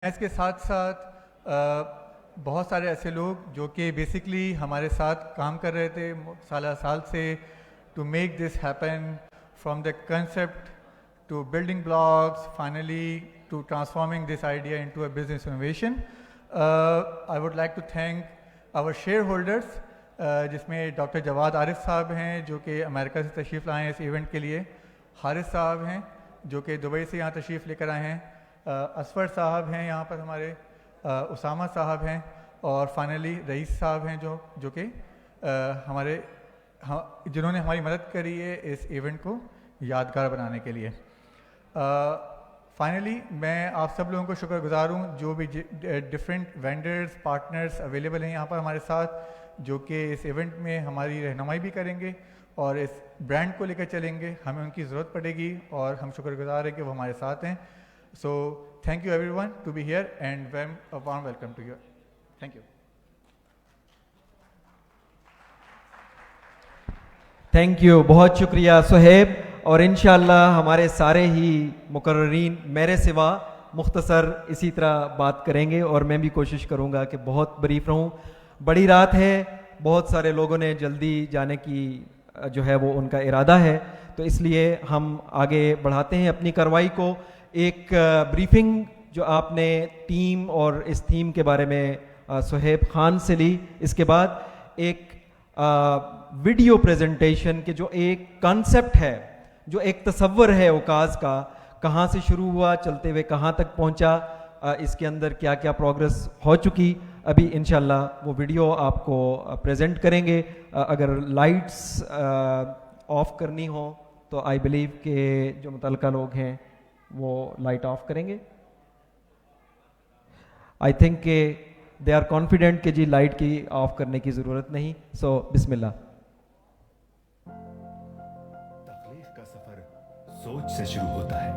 اس کے ساتھ ساتھ بہت سارے ایسے لوگ جو کہ بیسکلی ہمارے ساتھ کام کر رہے تھے سال سے to make this happen from the concept to building blocks finally to transforming this idea into a business innovation. I would like to thank our shareholders جس میں ڈاکٹر جواد عارف صاحب ہیں جو کہ امریکہ سے تشریف لائے ہیں اس ایونٹ کے لیے, حارث صاحب ہیں جو کہ دبئی سے یہاں تشریف لے کر آئے ہیں, اسفر صاحب ہیں یہاں پر ہمارے, اسامہ صاحب ہیں, اور فائنلی رئیس صاحب ہیں جو کہ ہمارے جنہوں نے ہماری مدد کری ہے اس ایونٹ کو یادگار بنانے کے لیے. فائنلی میں آپ سب لوگوں کو شکر گزار ہوں جو بھی ڈفرینٹ وینڈرز پارٹنرز اویلیبل ہیں یہاں پر ہمارے ساتھ, جو کہ اس ایونٹ میں ہماری رہنمائی بھی کریں گے اور اس برانڈ کو لے کر چلیں گے. ہمیں ان کی ضرورت پڑے گی اور ہم شکر گزار ہیں کہ وہ ہمارے ساتھ ہیں. So thank you everyone to be here and a warm welcome to you. Thank you. Thank you, بہت شکریہ صہیب. اور انشاءاللہ ہمارے سارے ہی مقررین میرے سوا مختصر اسی طرح بات کریں گے اور میں بھی کوشش کروں گا کہ بہت بریف رہوں. بڑی رات ہے, بہت سارے لوگوں نے جلدی جانے کی جو ہے وہ ان کا ارادہ ہے, تو اس لیے ہم آگے بڑھاتے ہیں اپنی کارروائی کو. ایک بریفنگ جو آپ نے ٹیم اور اس تھیم کے بارے میں صہیب خان سے لی, اس کے بعد ایک ویڈیو پریزنٹیشن کے جو ایک کانسیپٹ ہے, جو ایک تصور ہے اوکاز کا, کہاں سے شروع ہوا چلتے ہوئے کہاں تک پہنچا, اس کے اندر کیا کیا پروگرس ہو چکی, ابھی انشاءاللہ وہ ویڈیو آپ کو پریزنٹ کریں گے. اگر لائٹس آف کرنی ہو تو آئی بلیو کہ جو متعلقہ لوگ ہیں وہ لائٹ آف کریں گے. آئی تھنک کہ دے آر کانفیڈنٹ کہ جی لائٹ کی آف کرنے کی ضرورت نہیں. سو بسم اللہ. تخلیق کا سفر سوچ سے شروع ہوتا ہے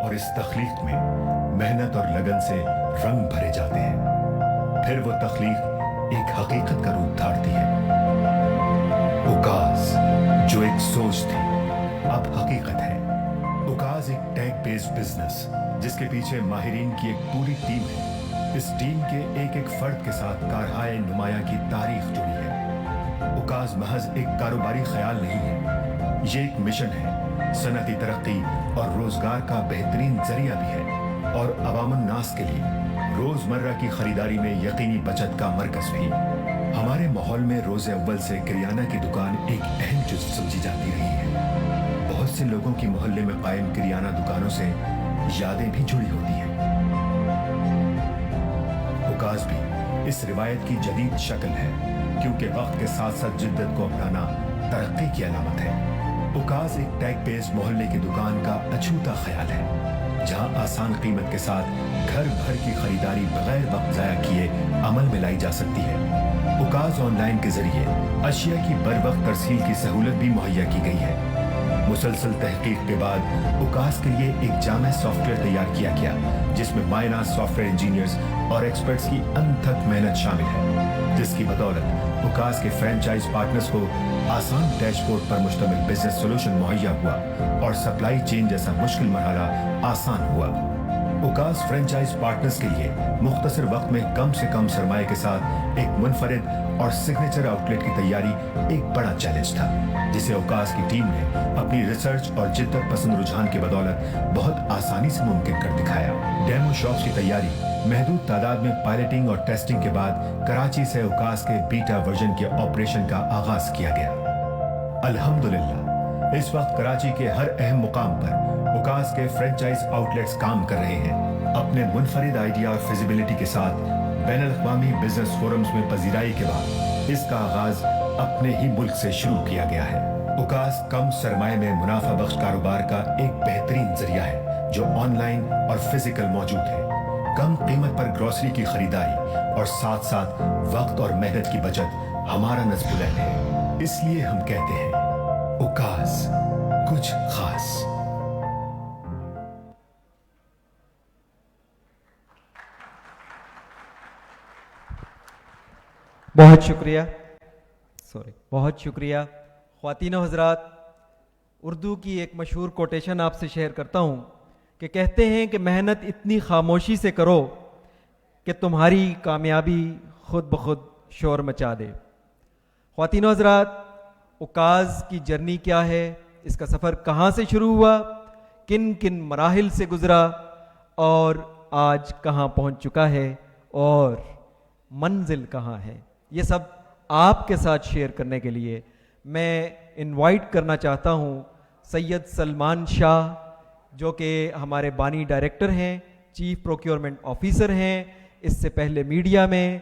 اور اس تخلیق میں محنت اور لگن سے رنگ بھرے جاتے ہیں. پھر وہ تخلیق ایک حقیقت کا روپ دھارتی ہے. اوکاز جو ایک سوچ تھی اب حقیقت ہے. اوکاز ایک ٹیک بیسڈ بزنس جس کے پیچھے ماہرین کی ایک پوری ٹیم ہے. اس ٹیم کے ایک ایک فرد کے ساتھ کارہائے نمایاں کی تاریخ جڑی ہے. اوکاز محض ایک کاروباری خیال نہیں ہے, یہ ایک مشن ہے, صنعتی ترقی اور روزگار کا بہترین ذریعہ بھی ہے, اور عوام الناس کے لیے روزمرہ کی خریداری میں یقینی بچت کا مرکز بھی. ہمارے ماحول میں روز اول سے کریانہ کی دکان ایک اہم جزو سمجھی جاتی رہی ہے. بہت سے لوگوں کی محلے میں قائم کریانہ دکانوں سے یادیں بھی جڑی ہوتی ہیں. اوکاز بھی اس روایت کی جدید شکل ہے, کیونکہ وقت کے ساتھ ساتھ جدت کو اپنانا ترقی کی علامت ہے. اوکاز ایک ٹیگ بیسڈ محلے کی دکان کا اچھوتا خیال ہے, جہاں آسان قیمت کے ساتھ گھر بھر کی خریداری بغیر وقت ضائع کیے عمل میں لائی جا سکتی ہے. اوکاز آن لائن کے ذریعے اشیاء کی بر وقت ترسیل کی سہولت بھی مہیا کی گئی ہے. مسلسل تحقیق کے بعد اوکاز کے لیے ایک جامع سافٹ ویئر تیار کیا گیا, جس میں ماہرہ سافٹ ویئر انجینئرز اور ایکسپرٹس کی انتھک محنت شامل ہے, جس کی بدولت اوکاز کے فرینچائز پارٹنرز کو آسان ڈیش بورڈ پر مشتمل بزنس سولوشن مہیا ہوا اور سپلائی چین جیسا مشکل مرحلہ آسان ہوا. اوکاز فرینچائز پارٹنرز کے لیے مختصر وقت میں کم سے کم سرمایہ کے ساتھ ایک منفرد اور سگنیچر آؤٹ لیٹ کی تیاری ایک بڑا چیلنج تھا, جسے اوکاز کی ٹیم نے اپنی ریسرچ اور جدت پسند رجحان کی بدولت بہت آسانی سے ممکن کر دکھایا. ڈیمو شاپس کی تیاری محدود تعداد میں پائلٹنگ اور ٹیسٹنگ کے بعد کراچی سے اوکاز کے بیٹا ورژن کے آپریشن کا آغاز کیا گیا. الحمدللہ اس وقت کراچی کے ہر اہم مقام پر اوکاز کے فرینچائز آؤٹ لیٹس کام کر رہے ہیں. اپنے منفرد آئیڈیا اور فیزیبلٹی کے ساتھ بین الاقوامی بزنس فورمز میں پذیرائی کے بعد اس کا آغاز اپنے ہی ملک سے شروع کیا گیا ہے. اوکاز کم سرمایہ میں منافع بخش کاروبار کا ایک بہترین ذریعہ ہے جو آن لائن اور فزیکل موجود ہے. کم قیمت پر گروسری کی خریداری اور ساتھ ساتھ وقت اور محنت کی بچت ہمارا نصب العین ہے. اس لیے ہم کہتے ہیں اوکاز کچھ خاص. بہت شکریہ, بہت شکریہ. خواتین و حضرات, اردو کی ایک مشہور کوٹیشن آپ سے شیئر کرتا ہوں کہ کہتے ہیں کہ محنت اتنی خاموشی سے کرو کہ تمہاری کامیابی خود بخود شور مچا دے. خواتین و حضرات، اوکاز کی جرنی کیا ہے، اس کا سفر کہاں سے شروع ہوا، کن کن مراحل سے گزرا اور آج کہاں پہنچ چکا ہے اور منزل کہاں ہے، یہ سب آپ کے ساتھ شیئر کرنے کے لیے میں انوائٹ کرنا چاہتا ہوں سید سلمان شاہ، جو کہ ہمارے بانی ڈائریکٹر ہیں، چیف پروکیورمنٹ آفیسر ہیں. اس سے پہلے میڈیا میں،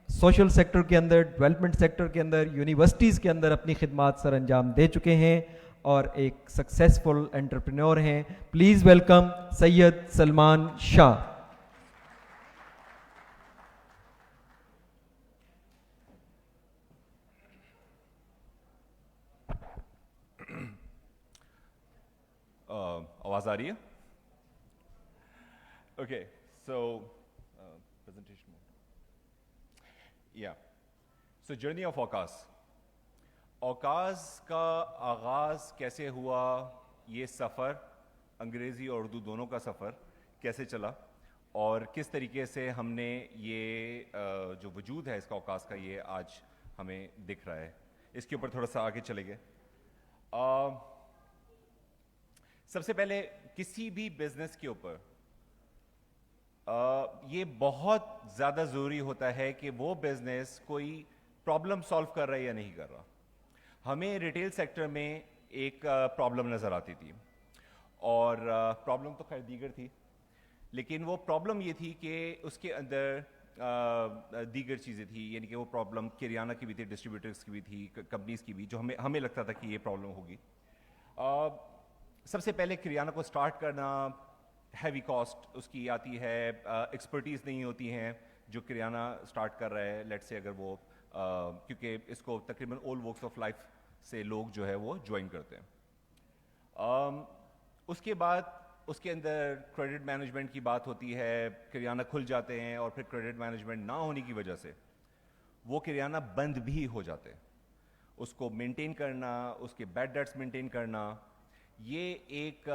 سوشل سیکٹر کے اندر، ڈیولپمنٹ سیکٹر کے اندر، یونیورسٹیز کے اندر اپنی خدمات سر انجام دے چکے ہیں اور ایک سکسیسفل انٹرپرینور ہیں. Please welcome Syed Salman Shah. آواز آ رہی ہے؟ Okay, so presentation so journey of Okaz. Okaz کا آغاز کیسے ہوا، یہ سفر انگریزی اور اردو دونوں کا سفر کیسے چلا اور کس طریقے سے ہم نے یہ جو وجود ہے اس کا اوکاز کا، یہ آج ہمیں دکھ رہا ہے، اس کے اوپر تھوڑا سا آگے چلے گئے. سب سے پہلے کسی بھی بزنس کے اوپر یہ بہت زیادہ ضروری ہوتا ہے کہ وہ بزنس کوئی پرابلم سالو کر رہا ہے یا نہیں کر رہا. ہمیں ریٹیل سیکٹر میں ایک پرابلم نظر آتی تھی، اور پرابلم تو خیر دیگر تھی، لیکن وہ پرابلم یہ تھی کہ اس کے اندر دیگر چیزیں تھیں، یعنی کہ وہ پرابلم کریانہ کی بھی تھی، ڈسٹریبیوٹرز کی بھی تھی، کمپنیز کی بھی، جو ہمیں لگتا تھا کہ یہ پرابلم ہوگی. سب سے پہلے کریانہ کو سٹارٹ کرنا ہیوی کاسٹ اس کی آتی ہے، ایکسپرٹیز نہیں ہوتی ہیں جو کریانہ سٹارٹ کر رہا ہے لیٹ سے، اگر وہ کیونکہ اس کو تقریباً آل واکس آف لائف سے لوگ جو ہے وہ جوائن کرتے ہیں. اس کے بعد اس کے اندر کریڈٹ مینجمنٹ کی بات ہوتی ہے، کریانہ کھل جاتے ہیں اور پھر کریڈٹ مینجمنٹ نہ ہونے کی وجہ سے وہ کریانہ بند بھی ہو جاتے ہیں. اس کو مینٹین کرنا، اس کے بیڈ ڈیٹس مینٹین کرنا، یہ ایک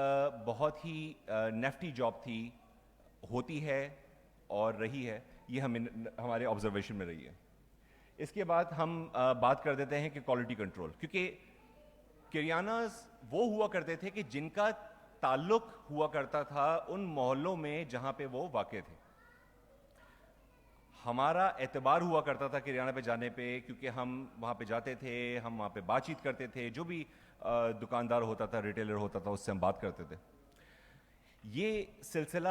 بہت ہی نیفٹی جاب تھی، ہوتی ہے اور رہی ہے، یہ ہمارے آبزرویشن میں رہی ہے. اس کے بعد ہم بات کر دیتے ہیں کہ کوالٹی کنٹرول، کیونکہ کریاناز وہ ہوا کرتے تھے کہ جن کا تعلق ہوا کرتا تھا ان محلوں میں جہاں پہ وہ واقع تھے. ہمارا اعتبار ہوا کرتا تھا کریانہ پہ جانے پہ، کیونکہ ہم وہاں پہ جاتے تھے، ہم وہاں پہ بات چیت کرتے تھے، جو بھی دکاندار ہوتا تھا، ریٹیلر ہوتا تھا، اس سے ہم بات کرتے تھے. یہ سلسلہ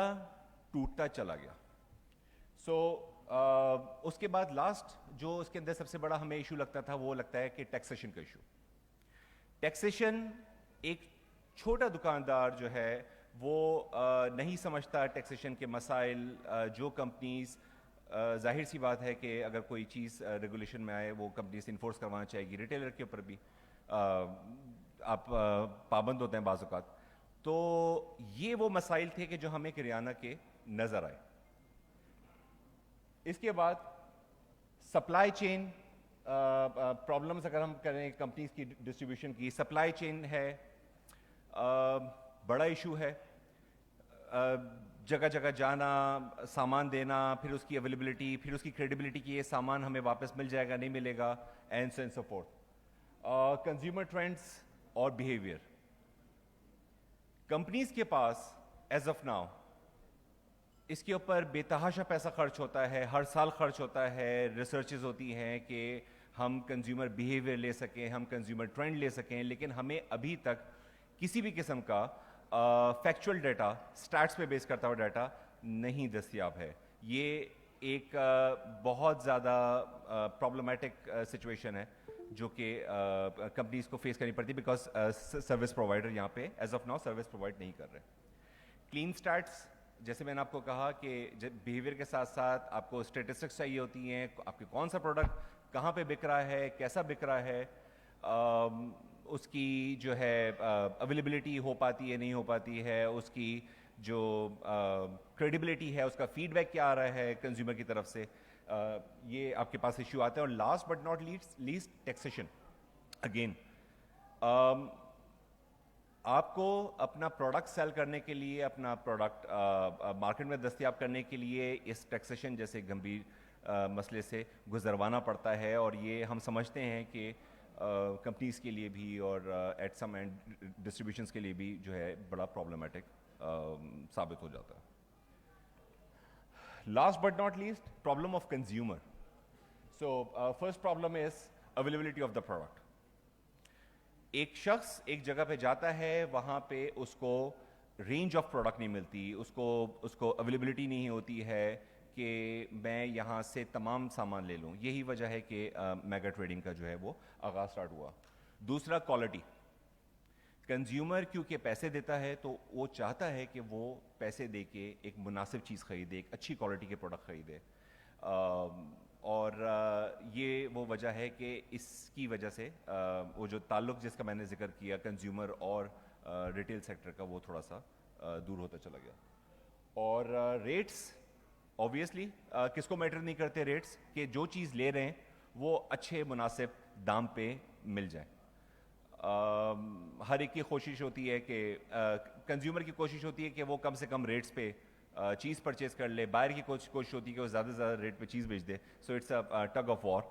ٹوٹتا چلا گیا. سو اس کے بعد لاسٹ جو اس کے اندر سب سے بڑا ہمیں ایشو لگتا تھا، وہ لگتا ہے کہ ٹیکسیشن کا ایشو. ٹیکسیشن ایک چھوٹا دکاندار جو ہے وہ نہیں سمجھتا ٹیکسیشن کے مسائل. جو کمپنیز، ظاہر سی بات ہے کہ اگر کوئی چیز ریگولیشن میں آئے وہ کمپنیز انفورس کروانا چاہے گی، ریٹیلر کے اوپر بھی آپ پابند ہوتے ہیں بعض اوقات. تو یہ وہ مسائل تھے کہ جو ہمیں کریانہ کے نظر آئے. اس کے بعد سپلائی چین پرابلمز اگر ہم کریں کمپنیز کی ڈسٹریبیوشن کی، سپلائی چین ہے بڑا ایشو ہے. جگہ جگہ جانا، سامان دینا، پھر اس کی اویلیبلٹی، پھر اس کی کریڈیبلٹی کہ یہ سامان ہمیں واپس مل جائے گا نہیں ملے گا، and so and so forth. Consumer trends اور بیہیویئر. کمپنیز کے پاس ایز آف ناؤ اس کے اوپر بے تحاشا پیسہ خرچ ہوتا ہے، ہر سال خرچ ہوتا ہے. ریسرچز ہوتی ہیں کہ ہم کنزیومر بیہیویئر لے سکیں، ہم کنزیومر ٹرینڈ لے سکیں، لیکن ہمیں ابھی تک کسی بھی قسم کا فیکچوئل ڈیٹا، اسٹیٹس پہ بیس کرتا ہوا ڈیٹا نہیں دستیاب ہے. یہ ایک بہت زیادہ پرابلمٹک سچویشن ہے جو کہ کمپنیز کو فیس کرنی پڑتی، بیکاز سروس پرووائڈر یہاں پہ as of now service provide نہیں کر رہے. کلین اسٹیٹس، جیسے میں نے آپ کو کہا کہ بیہیویئر کے ساتھ ساتھ آپ کو اسٹیٹسٹکس چاہیے ہوتی ہیں، آپ کے کون سا پروڈکٹ کہاں پہ بک رہا ہے، کیسا بک رہا ہے، اس کی جو ہے اویلیبلٹی ہو پاتی ہے نہیں ہو پاتی ہے، اس کی جو کریڈیبلٹی ہے، اس کا فیڈ بیک کیا آ رہا ہے کنزیومر کی طرف سے، یہ آپ کے پاس ایشو آتے ہیں. اور last but not list taxation. Again آپ کو اپنا پروڈکٹ سیل کرنے کے لیے, اپنا پروڈکٹ مارکیٹ میں دستیاب کرنے کے لیے اس ٹیکسیشن جیسے گمبھیر مسئلے سے گزروانا پڑتا ہے, اور یہ ہم سمجھتے ہیں کہ کمپنیز کے لیے بھی اور ایٹ سم اینڈ ڈسٹریبیوشنس کے لیے بھی جو ہے بڑا پرابلمٹک ثابت ہو جاتا ہے. Last but not list, problem of consumer. So first problem is availability of the product. ایک شخص ایک جگہ پہ جاتا ہے, وہاں پہ اس کو رینج آف پروڈکٹ نہیں ملتی, اس کو اویلیبلٹی نہیں ہوتی ہے کہ میں یہاں سے تمام سامان لے لوں. یہی وجہ ہے کہ میگا ٹریڈنگ کا جو ہے وہ آغاز سٹارٹ ہوا. دوسرا, کوالٹی. کنزیومر کیونکہ پیسے دیتا ہے تو وہ چاہتا ہے کہ وہ پیسے دے کے ایک مناسب چیز خریدے, ایک اچھی کوالٹی کے پروڈکٹ خریدے, اور یہ وہ وجہ ہے کہ اس کی وجہ سے وہ جو تعلق جس کا میں نے ذکر کیا کنزیومر اور ریٹیل سیکٹر کا, وہ تھوڑا سا دور ہوتا چلا گیا. اور ریٹس آبویسلی کس کو میٹر نہیں کرتے ریٹس, کہ جو چیز لے رہے ہیں وہ اچھے مناسب دام پہ مل جائیں. ہر ایک کی کوشش ہوتی ہے کہ کنزیومر کی کوشش ہوتی ہے کہ وہ کم سے کم ریٹس پہ چیز پرچیز کر لے, بائر کی کوشش ہوتی ہے کہ وہ زیادہ سے زیادہ ریٹ پہ چیز بیچ دے. So it's a tug of war.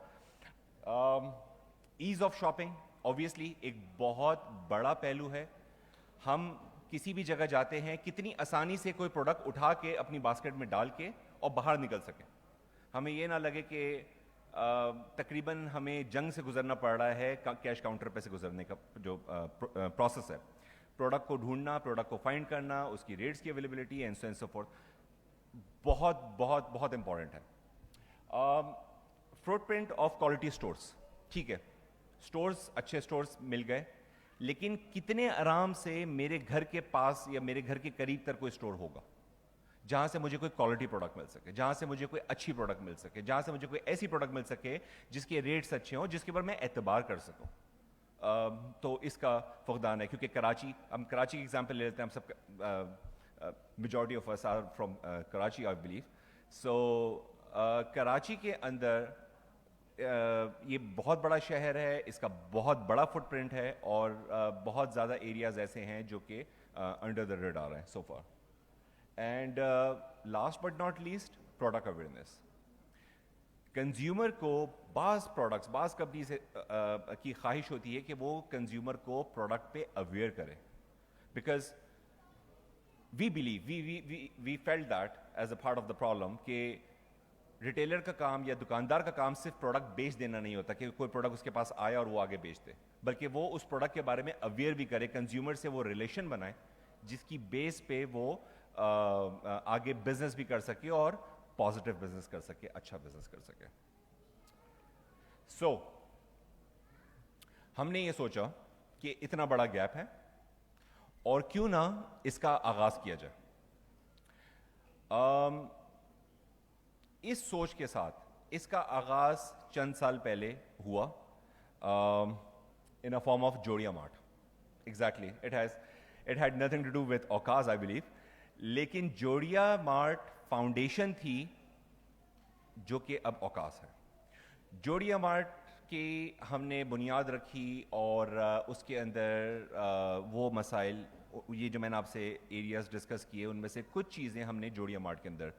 As of shopping obviously ایک بہت بڑا پہلو ہے. ہم کسی بھی جگہ جاتے ہیں, کتنی آسانی سے کوئی پروڈکٹ اٹھا کے اپنی باسکٹ میں ڈال کے اور باہر نکل سکیں. ہمیں یہ نہ لگے کہ تقریباً ہمیں جنگ سے گزرنا پڑ رہا ہے کیش کاؤنٹر پہ سے گزرنے کا جو پروسیس ہے. پروڈکٹ کو ڈھونڈنا, پروڈکٹ کو فائنڈ کرنا, اس کی ریٹس کی availability and so and so fourth بہت بہت بہت امپورٹنٹ ہے. Footprint of quality stores. ٹھیک ہے, اسٹورس اچھے اسٹورس مل گئے, لیکن کتنے آرام سے میرے گھر کے پاس یا میرے گھر کے قریب تر کوئی اسٹور ہوگا جہاں سے مجھے کوئی کوالٹی پروڈکٹ مل سکے, جہاں سے مجھے کوئی اچھی پروڈکٹ مل سکے, جہاں سے مجھے کوئی ایسی پروڈکٹ مل سکے جس کے ریٹس اچھے ہوں, جس کے اوپر میں اعتبار کر سکوں. تو اس کا فقدان ہے. کیونکہ کراچی, ہم کراچی کی ایگزامپل لے لیتے ہیں, ہم سب majority of us are from Karachi I believe. So Karachi کے اندر یہ بہت بڑا شہر ہے, اس کا بہت بڑا فٹ پرنٹ ہے, اور بہت زیادہ ایریاز ایسے ہیں جو کہ انڈر دا ریڈار ہیں so far. And last but not least, product awareness. Consumer کو بعض پروڈکٹس, بعض کمپنی سے کی خواہش ہوتی ہے کہ وہ کنزیومر کو پروڈکٹ پہ اویئر کرے, because we believe, we felt that is a part of the problem کہ ریٹیلر کا کام یا دکاندار کا کام صرف پروڈکٹ بیچ دینا نہیں ہوتا کہ کوئی پروڈکٹ اس کے پاس آیا اور وہ آگے بیچ دے, بلکہ وہ اس پروڈکٹ کے بارے میں اویئر بھی کرے, کنزیومر سے وہ ریلیشن بنائے جس کی بیس پہ وہ آگے بزنس بھی کر سکے اور پازیٹیو بزنس کر سکے, اچھا بزنس کر سکے. سو ہم نے یہ سوچا کہ اتنا بڑا گیپ ہے اور کیوں نہ اس کا آغاز کیا جائے. اس سوچ کے ساتھ اس کا آغاز چند سال پہلے ہوا in a form of Jodia Mart. Exactly. It had nothing to do with Okaz, I believe. لیکن جوڑیا مارٹ فاؤنڈیشن تھی جو کہ اب اوکاس ہے. جوڑیا مارٹ کی ہم نے بنیاد رکھی اور اس کے اندر وہ مسائل, یہ جو میں نے آپ سے ایریاز ڈسکس کیے, ان میں سے کچھ چیزیں ہم نے جوڑیا مارٹ کے اندر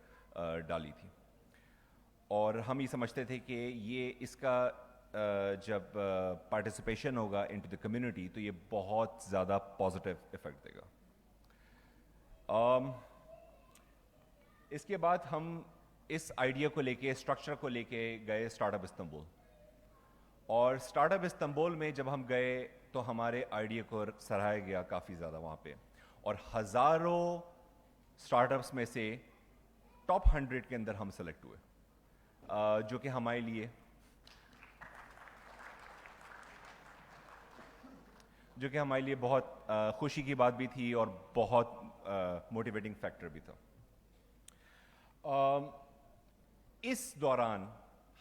ڈالی تھی, اور ہم یہ سمجھتے تھے کہ یہ اس کا جب پارٹیسپیشن ہوگا انٹو دی کمیونٹی تو یہ بہت زیادہ پازیٹیو افیکٹ دے گا. اس کے بعد ہم اس آئیڈیا کو لے کے, اسٹرکچر کو لے کے گئے اسٹارٹ اپ استنبول, اور اسٹارٹ اپ استنبول میں جب ہم گئے تو ہمارے آئیڈیا کو سراہا گیا کافی زیادہ وہاں پہ, اور ہزاروں اسٹارٹ اپس میں سے ٹاپ 100 کے اندر ہم سلیکٹ ہوئے, جو کہ ہمارے لیے بہت خوشی کی بات بھی تھی اور بہت موٹیویٹنگ فیکٹر بھی تھا. اس دوران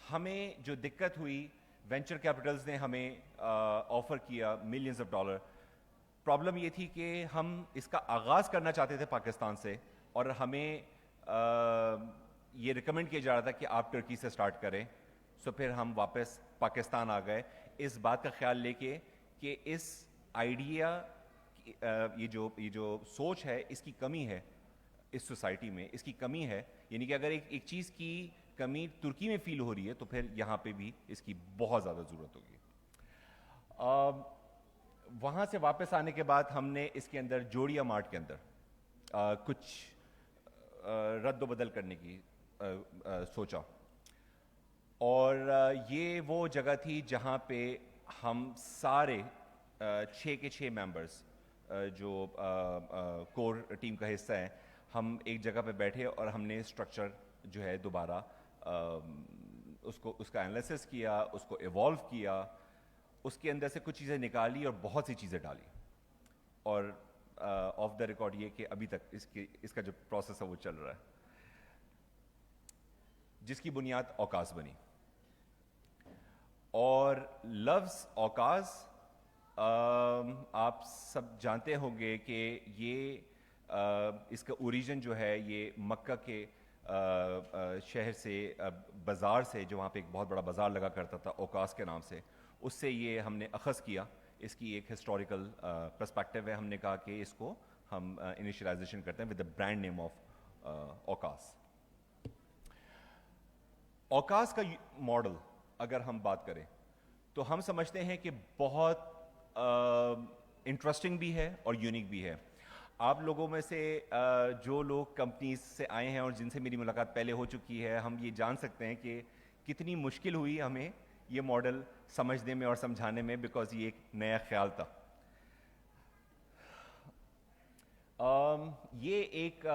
ہمیں جو دقت ہوئی, وینچر کیپٹلز نے ہمیں آفر کیا ملینز آف ڈالر. پرابلم یہ تھی کہ ہم اس کا آغاز کرنا چاہتے تھے پاکستان سے, اور ہمیں یہ ریکمینڈ کیا جا رہا تھا کہ آپ ٹرکی سے سٹارٹ کریں. سو پھر ہم واپس پاکستان آ گئے اس بات کا خیال لے کے کہ اس آئیڈیا یہ جو سوچ ہے اس کی کمی ہے اس سوسائٹی میں, اس کی کمی ہے. یعنی کہ اگر ایک چیز کی کمی ترکی میں فیل ہو رہی ہے تو پھر یہاں پہ بھی اس کی بہت زیادہ ضرورت ہوگی. وہاں سے واپس آنے کے بعد ہم نے اس کے اندر جوڑیا مارٹ کے اندر کچھ رد و بدل کرنے کی سوچا, اور یہ وہ جگہ تھی جہاں پہ ہم سارے 6 کے 6 ممبرز جو کور ٹیم کا حصہ ہیں, ہم ایک جگہ پہ بیٹھے اور ہم نے اسٹرکچر جو ہے دوبارہ اس کا انالیسس کیا, اس کو ایوالو کیا, اس کے اندر سے کچھ چیزیں نکالی اور بہت سی چیزیں ڈالی. اور آف دا ریکارڈ یہ کہ ابھی تک اس کا جو پروسیس ہے وہ چل رہا ہے, جس کی بنیاد اوقاز بنی. اور لفظ اوقاز آپ سب جانتے ہوں گے کہ یہ اس کا اوریجن جو ہے یہ مکہ کے شہر سے, بازار سے, جو وہاں پہ ایک بہت بڑا بازار لگا کرتا تھا اوقاز کے نام سے, اس سے یہ ہم نے اخذ کیا. اس کی ایک ہسٹوریکل پرسپیکٹو ہے. ہم نے کہا کہ اس کو ہم انیشلائزیشن کرتے ہیں with the brand name of Okaz. Okaz کا ماڈل اگر ہم بات کریں تو ہم سمجھتے ہیں کہ بہت انٹرسٹنگ بھی ہے اور یونیک بھی ہے. آپ لوگوں میں سے جو لوگ کمپنیز سے آئے ہیں اور جن سے میری ملاقات پہلے ہو چکی ہے, ہم یہ جان سکتے ہیں کہ کتنی مشکل ہوئی ہمیں یہ ماڈل سمجھنے میں اور سمجھانے میں, بیکاز یہ ایک نیا خیال تھا. یہ ایک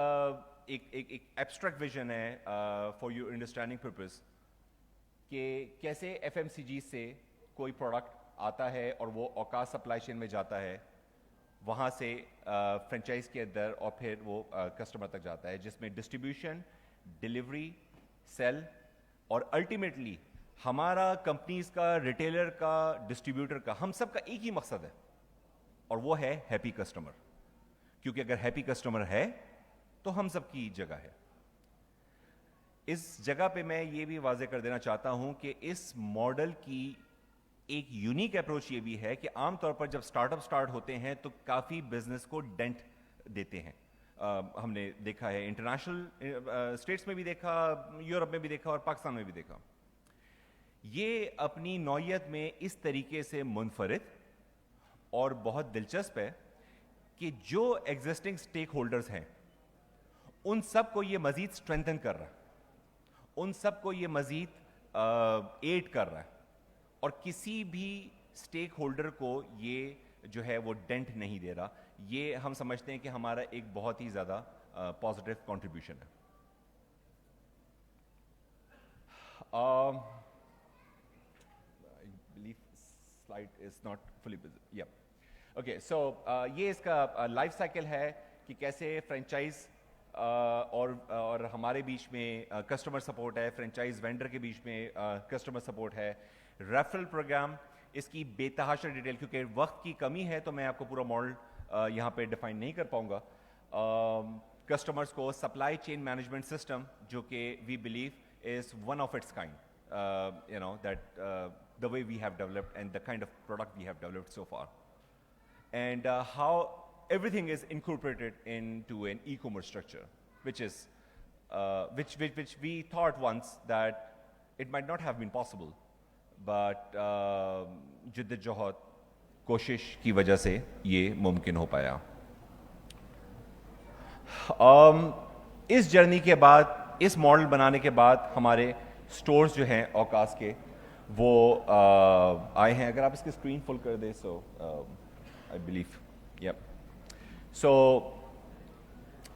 ایبسٹریکٹ ویژن ہے فار یور انڈرسٹینڈنگ پرپز کہ کیسے ایف ایم سی جی سے کوئی پروڈکٹ آتا ہے اور وہ اوقاز سپلائی چین میں جاتا ہے, وہاں سے فرینچائز کے اندر, اور پھر وہ کسٹمر تک جاتا ہے, جس میں ڈسٹریبیوشن, ڈلیوری, سیل, اور الٹیمیٹلی ہمارا کمپنیز کا, ریٹیلر کا, ڈسٹریبیوٹر کا, ہم سب کا ایک ہی مقصد ہے, اور وہ ہے ہیپی کسٹمر. کیونکہ اگر ہیپی کسٹمر ہے تو ہم سب کی جگہ ہے. اس جگہ پہ میں یہ بھی واضح کر دینا چاہتا ہوں کہ اس ماڈل کی ایک یونیک اپروچ یہ بھی ہے کہ عام طور پر جب اسٹارٹ اپ اسٹارٹ ہوتے ہیں تو کافی بزنس کو ڈینٹ دیتے ہیں. ہم نے دیکھا ہے انٹرنیشنل اسٹیٹس میں بھی دیکھا, یورپ میں بھی دیکھا, اور پاکستان میں بھی دیکھا. یہ اپنی نوعیت میں اس طریقے سے منفرد اور بہت دلچسپ ہے کہ جو ایگزسٹنگ اسٹیک ہولڈرز ہیں ان سب کو یہ مزید اسٹرینتھن کر رہا ہے, ان سب کو یہ مزید ایڈ کر رہا ہے, اور کسی بھی اسٹیک ہولڈر کو یہ جو ہے وہ ڈینٹ نہیں دے رہا. یہ ہم سمجھتے ہیں کہ ہمارا ایک بہت ہی زیادہ پازیٹیو کنٹریبیوشن ہے. slide is not fully visible. Yeah. Okay, so یہ اس کا لائف سائیکل ہے کہ کیسے فرینچائز اور ہمارے بیچ میں کسٹمر سپورٹ ہے, فرینچائز وینڈر کے بیچ میں کسٹمر سپورٹ ہے, ریفرل پروگرام. اس کی بے تحاشا ڈیٹیل, کیونکہ وقت کی کمی ہے تو میں آپ کو پورا ماڈل یہاں پہ ڈیفائن نہیں کر پاؤں گا. کسٹمرز کو سپلائی چین مینجمنٹ سسٹم جو کہ we believe is one of its kind, you know, that the way we have developed and the kind of product we have developed so far, and how everything is incorporated into an e-commerce structure, which is which we thought once that it might not have been possible, but جد جہد کوشش کی وجہ سے یہ ممکن ہو پایا. اس journey کے بعد, اس ماڈل بنانے کے بعد ہمارے اسٹورز جو ہیں اوقاز کے وہ آئے ہیں. اگر آپ اس کی اسکرین فل کر دیں سو آئی بلیو یا سو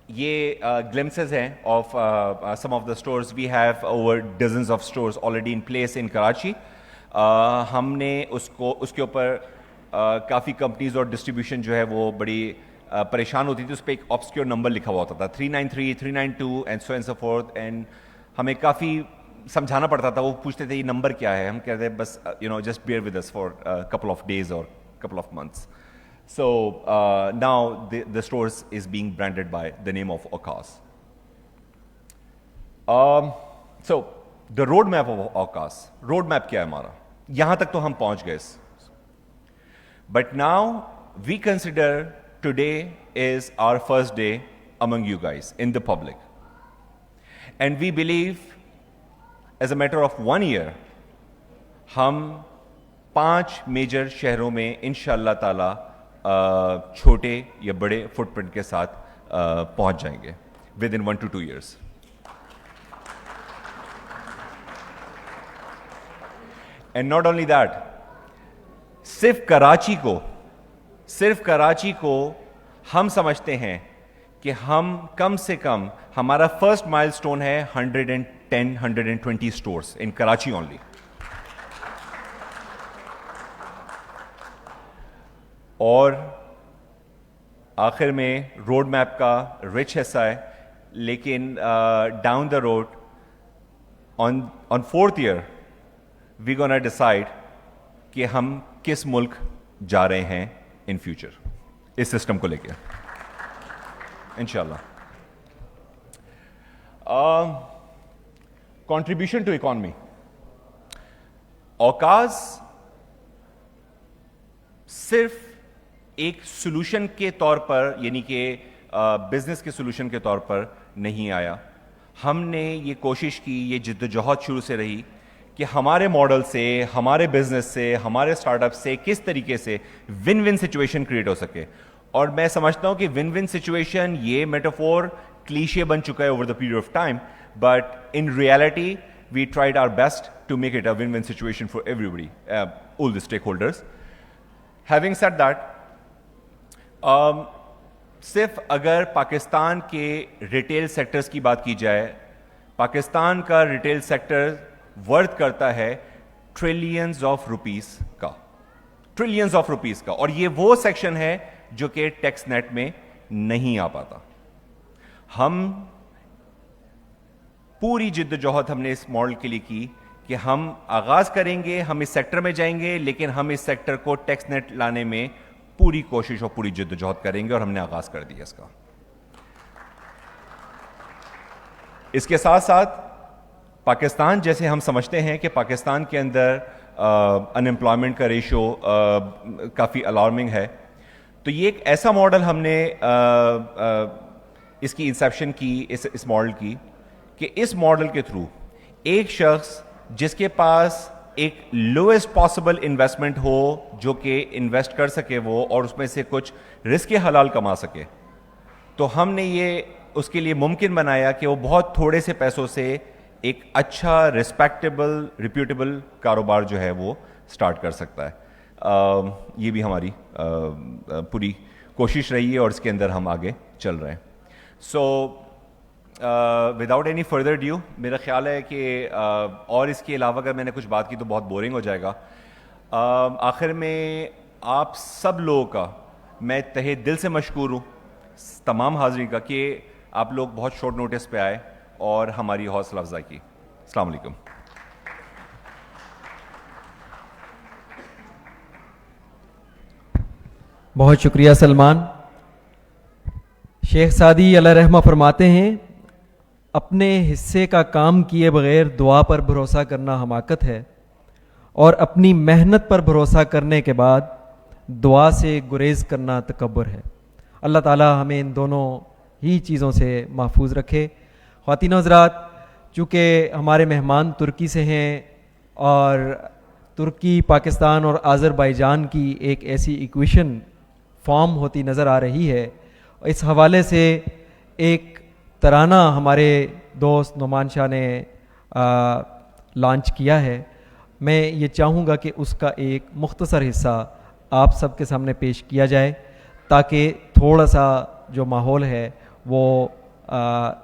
یہ گلمسز ہیں of some of the stores. We have over dozens of stores already in place in Karachi. ہم نے اس کے اوپر کافی کمپنیز اور ڈسٹریبیوشن جو ہے وہ بڑی پریشان ہوتی تھی. اس پہ ایک آبسکیور نمبر لکھا ہوا ہوتا تھا 393, 392 and so and so fourth, and ہمیں کافی سمجھانا پڑتا تھا. وہ پوچھتے تھے یہ نمبر کیا ہے, ہم کہتے ہیں بس you know just bear with us for couple of days اور couple of months. So now the stores is being branded by the name of Okaz. So the roadmap of Okaz. Roadmap کیا ہے ہمارا؟ یہاں تک تو ہم پہنچ گئے. But now we consider today is our first day among you guys in the public. And we believe, as a matter of 1 year, ہم 5 میجر شہروں میں انشاءاللہ تعالی چھوٹے یا بڑے فٹ پرنٹ کے ساتھ پہنچ جائیں گے with in 1 to 2 years. And not only that, صرف کراچی کو ہم سمجھتے ہیں کہ ہم کم سے کم ہمارا فرسٹ مائل سٹون ہے 110-120 اسٹورس ان کراچی اونلی. اور آخر میں روڈ میپ کا رچ حصہ ہے, لیکن down the road on 4th year we gonna decide کہ ہم کس ملک جا رہے ہیں ان فیوچر اس سسٹم کو لے کے انشاءاللہ. Contribution to economy. اوقاز صرف ایک سولوشن کے طور پر, یعنی کہ بزنس کے سولوشن کے طور پر نہیں آیا. ہم نے یہ کوشش کی, یہ جدوجہد شروع سے رہی کہ ہمارے ماڈل سے, ہمارے بزنس سے, ہمارے اسٹارٹ اپ سے کس طریقے سے ون ون سچویشن کریٹ ہو سکے. اور میں سمجھتا ہوں کہ ون ون سچویشن یہ میٹافور کلیشے بن چکا ہے over the period of time, but in reality we tried our best to make it a one one situation for everybody, all the stakeholders. Having said that, صرف اگر پاکستان کے retail sectors کی بات کی جائے, پاکستان کا retail sector worth کرتا ہے ٹریلینز آف روپیز کا, اور یہ وہ سیکشن ہے جو کہ ٹیکس نیٹ میں نہیں آ پاتا. ہم پوری جدوجہد ہم نے اس ماڈل کے لیے کی کہ ہم آغاز کریں گے, ہم اس سیکٹر میں جائیں گے, لیکن ہم اس سیکٹر کو ٹیکس نیٹ لانے میں پوری کوشش اور پوری جدوجہد کریں گے, اور ہم نے آغاز کر دیا اس کا. اس کے ساتھ ساتھ پاکستان جیسے ہم سمجھتے ہیں کہ پاکستان کے اندر انمپلائمنٹ کا ریشو کافی الارمنگ ہے, تو یہ ایک ایسا ماڈل ہم نے اس کی انسیپشن کی, اس ماڈل کی, کہ اس ماڈل کے تھرو ایک شخص جس کے پاس ایک لوئسٹ پاسبل انویسٹمنٹ ہو جو کہ انویسٹ کر سکے وہ, اور اس میں سے کچھ رزق حلال کما سکے, تو ہم نے یہ اس کے لیے ممکن بنایا کہ وہ بہت تھوڑے سے پیسوں سے ایک اچھا ریسپیکٹیبل ریپیوٹیبل کاروبار جو ہے وہ سٹارٹ کر سکتا ہے. یہ بھی ہماری پوری کوشش رہی ہے, اور اس کے اندر ہم آگے چل رہے ہیں. So without any further due, میرا خیال ہے کہ اور اس کے علاوہ اگر میں نے کچھ بات کی تو بہت بورنگ ہو جائے گا. آخر میں آپ سب لوگوں کا میں تہہ دل سے مشکور ہوں, تمام حاضرین کا, کہ آپ لوگ بہت شارٹ نوٹس پہ آئے اور ہماری حوصلہ افزائی کی. السلام علیکم. بہت شکریہ سلمان. شیخ سعدی علیہ رحمہ فرماتے ہیں, اپنے حصے کا کام کیے بغیر دعا پر بھروسہ کرنا حماقت ہے, اور اپنی محنت پر بھروسہ کرنے کے بعد دعا سے گریز کرنا تکبر ہے. اللہ تعالی ہمیں ان دونوں ہی چیزوں سے محفوظ رکھے. خواتین و حضرات, چونکہ ہمارے مہمان ترکی سے ہیں اور ترکی, پاکستان اور آذربائیجان کی ایک ایسی ایکویشن فارم ہوتی نظر آ رہی ہے, اس حوالے سے ایک ترانہ ہمارے دوست نعمان شاہ نے لانچ کیا ہے. میں یہ چاہوں گا کہ اس کا ایک مختصر حصہ آپ سب کے سامنے پیش کیا جائے, تاکہ تھوڑا سا جو ماحول ہے وہ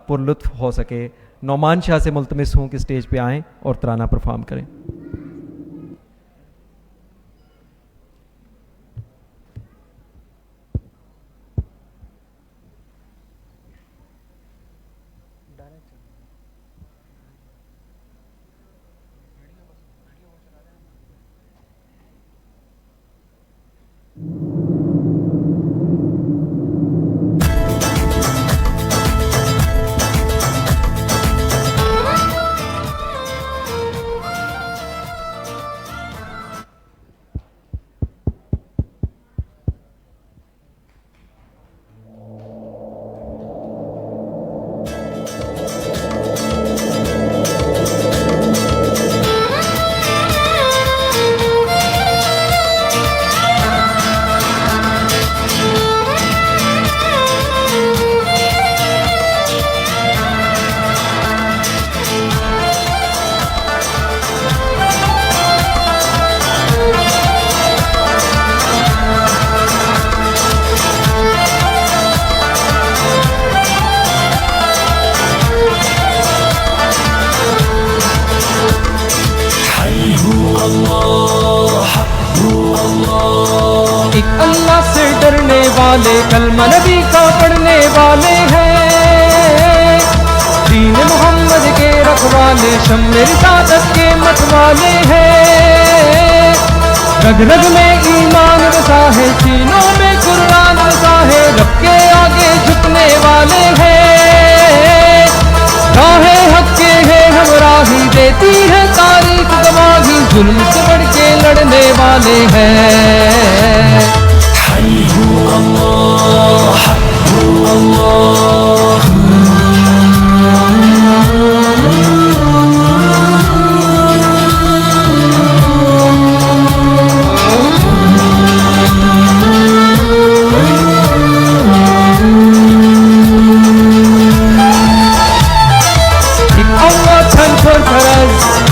پر لطف ہو سکے. نعمان شاہ سے ملتمس ہوں کہ اسٹیج پہ آئیں اور ترانہ پرفارم کریں. والے کلمہ نبی کا پڑھنے والے ہیں، دین محمد کے رکھوالے شمع رسالت کے متوالے ہیں، رگ رگ میں ایمان رسا ہے، سینوں میں قرآن رسا ہے، رب کے آگے جھکنے والے ہیں، راہ حق کے ہے ہمراہی دیتی ہے تاریخ گواہی، ظلم سے بڑھ کے لڑنے والے ہیں۔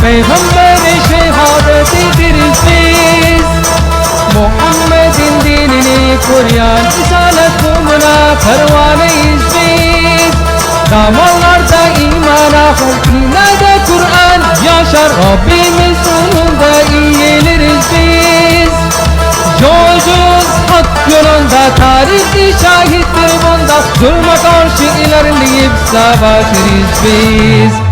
پیغمبر شہادت درسیز محمد دینی قرآن رسالت کو منا پھروانے اسپیز دامان آرتا ایمان آخرین دا قرآن یا شرابی میں سنوندا ایل رسیز جو جوز حق یونندا تاریخی شاہد تربوندا ظلم کارشی الر لیب ساباش رسیز۔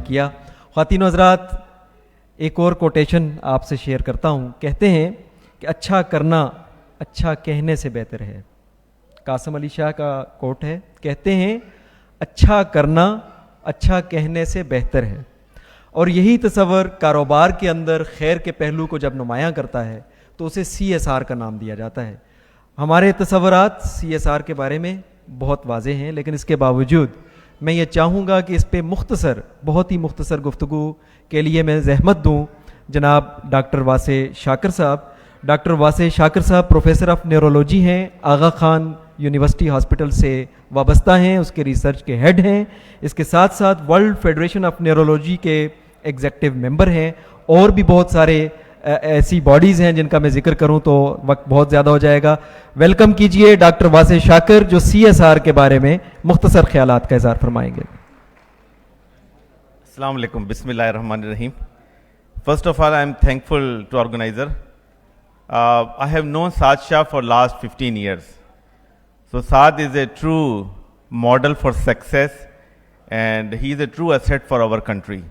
کیا خواتین و حضرات، ایک اور کوٹیشن آپ سے شیئر کرتا ہوں۔ کہتے ہیں کہ اچھا کرنا اچھا کہنے سے بہتر ہے۔ قاسم علی شاہ کا کوٹ ہے، کہتے ہیں اچھا کرنا اچھا کہنے سے بہتر ہے، اور یہی تصور کاروبار کے اندر خیر کے پہلو کو جب نمایاں کرتا ہے تو اسے CSR کا نام دیا جاتا ہے۔ ہمارے تصورات CSR کے بارے میں بہت واضح ہیں، لیکن اس کے باوجود میں یہ چاہوں گا کہ اس پہ مختصر، بہت ہی مختصر گفتگو کے لیے میں زحمت دوں جناب ڈاکٹر واسع شاکر صاحب۔ ڈاکٹر واسع شاکر صاحب پروفیسر آف نیورولوجی ہیں، آغا خان یونیورسٹی ہاسپٹل سے وابستہ ہیں، اس کے ریسرچ کے ہیڈ ہیں، اس کے ساتھ ساتھ ورلڈ فیڈریشن آف نیورولوجی کے ایگزیکٹو ممبر ہیں، اور بھی بہت سارے ایسی باڈیز ہیں جن کا میں ذکر کروں تو وقت بہت زیادہ ہو جائے گا۔ ویلکم کیجئے ڈاکٹر واسع شاکر جو CSR کے بارے میں مختصر خیالات کا اظہار فرمائیں گے۔ السلام علیکم، بسم اللہ الرحمن الرحیم۔ First of all, I am thankful to organizer. I have known Saad Shah for last 15 years. So Saad is a true model for success and he is a true asset for our country.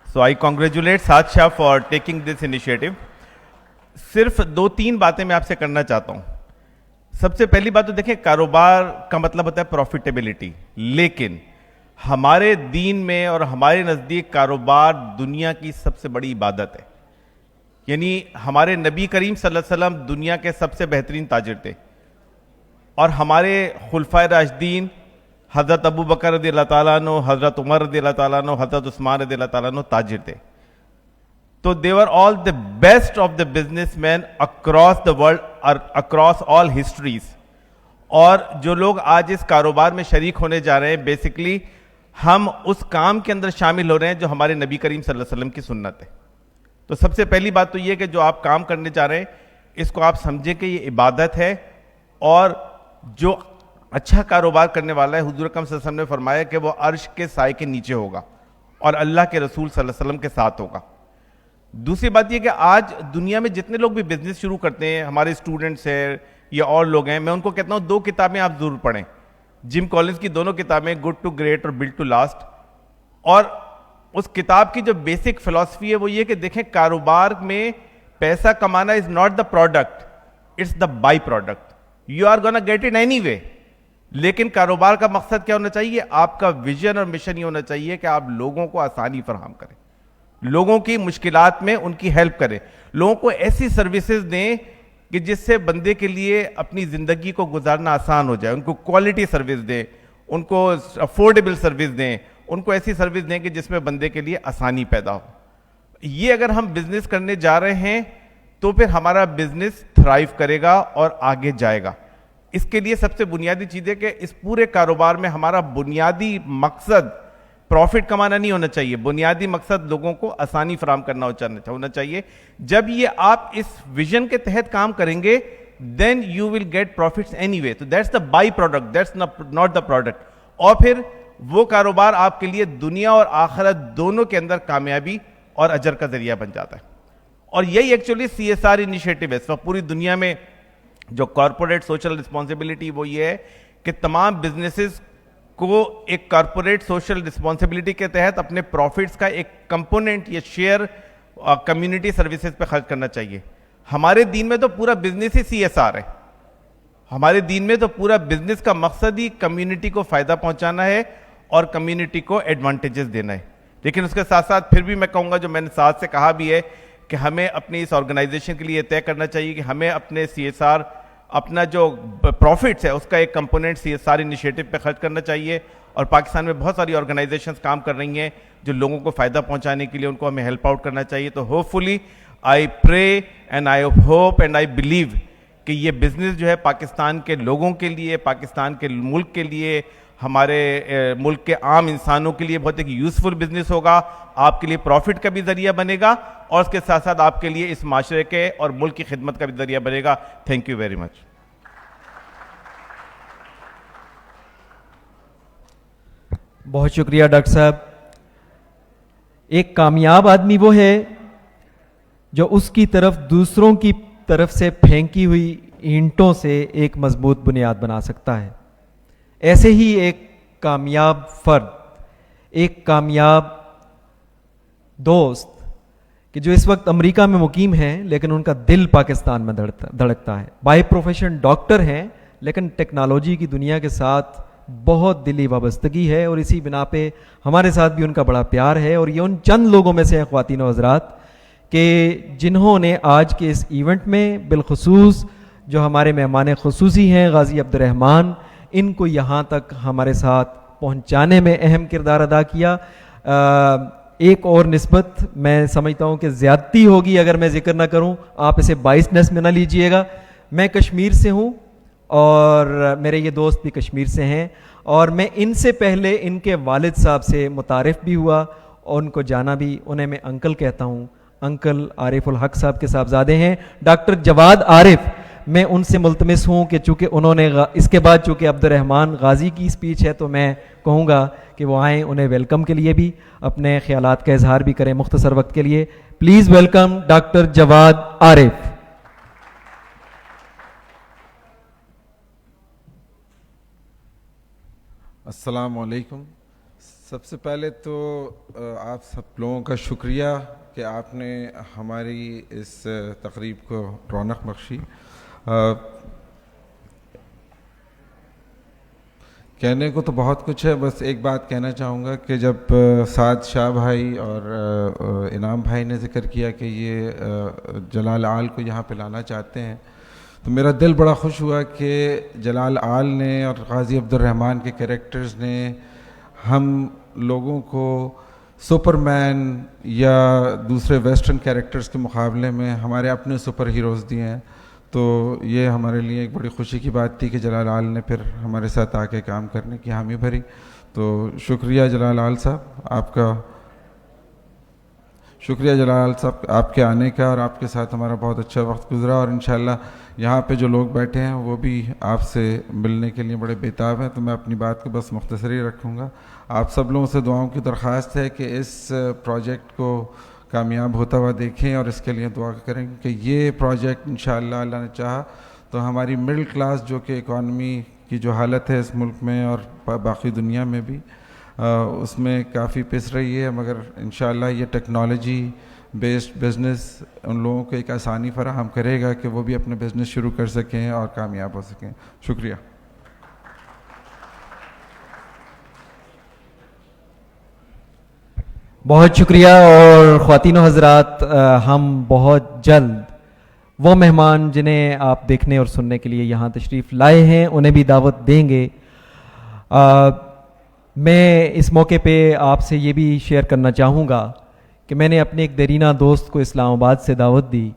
So I congratulate Saad Shah for taking this initiative. صرف 2-3 باتیں میں آپ سے کرنا چاہتا ہوں۔ سب سے پہلی بات تو دیکھیں، کاروبار کا مطلب ہوتا ہے پروفیٹیبلٹی، لیکن ہمارے دین میں اور ہمارے نزدیک کاروبار دنیا کی سب سے بڑی عبادت ہے۔ یعنی ہمارے نبی کریم صلی اللہ علیہ وسلم دنیا کے سب سے بہترین تاجر تھے, اور ہمارے خلفائے راشدین حضرت ابو بکر رضی اللہ تعالیٰ عنہ, حضرت عمر رضی اللہ تعالیٰ عنہ, حضرت عثمان رضی اللہ تعالیٰ عنہ تاجر تھے. تو they were all the best of the businessmen across the world or across all histories. اور جو لوگ آج اس کاروبار میں شریک ہونے جا رہے ہیں, بیسکلی ہم اس کام کے اندر شامل ہو رہے ہیں جو ہمارے نبی کریم صلی اللہ علیہ وسلم کی سنت ہے. تو سب سے پہلی بات تو یہ کہ جو آپ کام کرنے جا رہے ہیں اس کو آپ سمجھیں کہ یہ عبادت ہے, اور جو اچھا کاروبار کرنے والا ہے, حضور اکرم صلی اللہ علیہ وسلم نے فرمایا کہ وہ عرش کے سائے کے نیچے ہوگا اور اللہ کے رسول صلی اللہ علیہ وسلم کے ساتھ ہوگا. دوسری بات یہ کہ آج دنیا میں جتنے لوگ بھی بزنس شروع کرتے ہیں, ہمارے اسٹوڈنٹس ہیں یا اور لوگ ہیں, میں ان کو کہتا ہوں 2 کتابیں آپ ضرور پڑھیں. جم کالنز کی دونوں کتابیں, گڈ ٹو گریٹ اور بلڈ ٹو لاسٹ. اور اس کتاب کی جو بیسک فلسفی ہے وہ یہ کہ دیکھیں, کاروبار میں پیسہ کمانا is not the product, it's the byproduct. You are gonna get it anyway. لیکن کاروبار کا مقصد کیا ہونا چاہیے؟ آپ کا ویژن اور مشن یہ ہونا چاہیے کہ آپ لوگوں کو آسانی فراہم کریں, لوگوں کی مشکلات میں ان کی ہیلپ کریں, لوگوں کو ایسی سروسز دیں کہ جس سے بندے کے لیے اپنی زندگی کو گزارنا آسان ہو جائے. ان کو کوالٹی سروس دیں, ان کو افورڈیبل سروس دیں, ان کو ایسی سروس دیں کہ جس میں بندے کے لیے آسانی پیدا ہو. یہ اگر ہم بزنس کرنے جا رہے ہیں تو پھر ہمارا بزنس تھرائیو کرے گا اور آگے جائے گا. اس کے لیے سب سے بنیادی چیز ہے کہ اس پورے کاروبار میں ہمارا بنیادی مقصد پروفٹ کمانا نہیں ہونا چاہیے, بنیادی مقصد لوگوں کو آسانی فراہم کرنا ہونا چاہیے. جب یہ آپ اس ویژن کے تحت کام کریں گے then you will get profits anyway. تو that's the by product, that's not the product. اور پھر وہ کاروبار آپ کے لیے دنیا اور آخرت دونوں کے اندر کامیابی اور اجر کا ذریعہ بن جاتا ہے. اور یہی ایکچولی CSR انیشیٹو ہے. اس وقت پوری دنیا میں جو کارپوریٹ سوشل رسپانسبلٹی وہ یہ ہے کہ تمام بزنسز کو ایک کارپوریٹ سوشل رسپانسبلٹی کے تحت اپنے پروفٹس کا ایک کمپوننٹ یا شیئر کمیونٹی سروسز پہ خرچ کرنا چاہیے. ہمارے دین میں تو پورا بزنس ہی CSR ہے. ہمارے دین میں تو پورا بزنس کا مقصد ہی کمیونٹی کو فائدہ پہنچانا ہے اور کمیونٹی کو ایڈوانٹیجز دینا ہے. لیکن اس کے ساتھ ساتھ پھر بھی میں کہوں گا, جو میں نے ساتھ سے کہا بھی ہے, کہ ہمیں اپنی اس آرگنائزیشن کے لیے طے کرنا چاہیے کہ ہمیں اپنے CSR, اپنا جو پروفٹس ہے اس کا ایک کمپوننٹ CSR انیشیٹو پہ خرچ کرنا چاہیے. اور پاکستان میں بہت ساری آرگنائزیشنز کام کر رہی ہیں جو لوگوں کو فائدہ پہنچانے کے لیے, ان کو ہمیں ہیلپ آؤٹ کرنا چاہیے. تو hope fully I pray and I hope and I believe کہ یہ بزنس جو ہے پاکستان کے لوگوں کے لیے, پاکستان کے ملک کے لیے, ہمارے ملک کے عام انسانوں کے لیے بہت ایک یوزفل بزنس ہوگا. آپ کے لیے پروفٹ کا بھی ذریعہ بنے گا اور اس کے ساتھ ساتھ آپ کے لیے اس معاشرے کے اور ملک کی خدمت کا بھی ذریعہ بنے گا. Thank you very much. بہت شکریہ ڈاکٹر صاحب. ایک کامیاب آدمی وہ ہے جو اس کی طرف دوسروں کی طرف سے پھینکی ہوئی اینٹوں سے ایک مضبوط بنیاد بنا سکتا ہے. ایسے ہی ایک کامیاب فرد, ایک کامیاب دوست کہ جو اس وقت امریکہ میں مقیم ہیں لیکن ان کا دل پاکستان میں دھڑکتا ہے. بائی پروفیشن ڈاکٹر ہیں لیکن ٹیکنالوجی کی دنیا کے ساتھ بہت دلی وابستگی ہے, اور اسی بنا پہ ہمارے ساتھ بھی ان کا بڑا پیار ہے. اور یہ ان چند لوگوں میں سے ہیں خواتین و حضرات کہ جنہوں نے آج کے اس ایونٹ میں بالخصوص جو ہمارے مہمان خصوصی ہیں غازی عبد الرحمان, ان کو یہاں تک ہمارے ساتھ پہنچانے میں اہم کردار ادا کیا. ایک اور نسبت میں سمجھتا ہوں کہ زیادتی ہوگی اگر میں ذکر نہ کروں, آپ اسے بائسنس میں نہ لیجئے گا. میں کشمیر سے ہوں اور میرے یہ دوست بھی کشمیر سے ہیں, اور میں ان سے پہلے ان کے والد صاحب سے متعارف بھی ہوا اور ان کو جانا بھی. انہیں میں انکل کہتا ہوں. انکل عارف الحق صاحب کے صاحبزادے ہیں ڈاکٹر جواد عارف. میں ان سے ملتمس ہوں کہ چونکہ انہوں نے اس کے بعد چونکہ عبد الرحمان غازی کی اسپیچ ہے تو میں کہوں گا کہ وہ آئیں, انہیں ویلکم کے لیے بھی اپنے خیالات کا اظہار بھی کریں مختصر وقت کے لیے. پلیز ویلکم ڈاکٹر جواد عارف. السلام علیکم. سب سے پہلے تو آپ سب لوگوں کا شکریہ کہ آپ نے ہماری اس تقریب کو رونق بخشی. کہنے کو تو بہت کچھ ہے، بس ایک بات کہنا چاہوں گا کہ جب سعد شاہ بھائی اور انعام بھائی نے ذکر کیا کہ یہ جلال آل کو یہاں پہ لانا چاہتے ہیں، تو میرا دل بڑا خوش ہوا کہ جلال آل نے اور غازی عبد الرحمن کے کریکٹرز نے ہم لوگوں کو سپر مین یا دوسرے ویسٹرن کریکٹرز کے مقابلے میں ہمارے اپنے سپر ہیروز دیے ہیں. تو یہ ہمارے لیے ایک بڑی خوشی کی بات تھی کہ جلال آل نے پھر ہمارے ساتھ آ کے کام کرنے کی حامی بھری. تو شکریہ جلال آل صاحب آپ کا، شکریہ جلال آل صاحب آپ کے آنے کا، اور آپ کے ساتھ ہمارا بہت اچھا وقت گزرا. اور انشاءاللہ یہاں پہ جو لوگ بیٹھے ہیں وہ بھی آپ سے ملنے کے لیے بڑے بےتاب ہیں. تو میں اپنی بات کو بس مختصر ہی رکھوں گا. آپ سب لوگوں سے دعاؤں کی درخواست ہے کہ اس پروجیکٹ کو کامیاب ہوتا ہوا دیکھیں اور اس کے لیے دعا کریں کہ یہ پروجیکٹ انشاءاللہ اللہ نے چاہا تو ہماری مڈل کلاس جو کہ اکانومی کی جو حالت ہے اس ملک میں اور باقی دنیا میں بھی اس میں کافی پس رہی ہے، مگر انشاءاللہ یہ ٹیکنالوجی بیسڈ بزنس ان لوگوں کو ایک آسانی فراہم کرے گا کہ وہ بھی اپنے بزنس شروع کر سکیں اور کامیاب ہو سکیں. شکریہ. بہت شکریہ. اور خواتین و حضرات، ہم بہت جلد وہ مہمان جنہیں آپ دیکھنے اور سننے کے لیے یہاں تشریف لائے ہیں انہیں بھی دعوت دیں گے. میں اس موقع پہ آپ سے یہ بھی شیئر کرنا چاہوں گا کہ میں نے اپنے ایک دیرینہ دوست کو اسلام آباد سے دعوت دی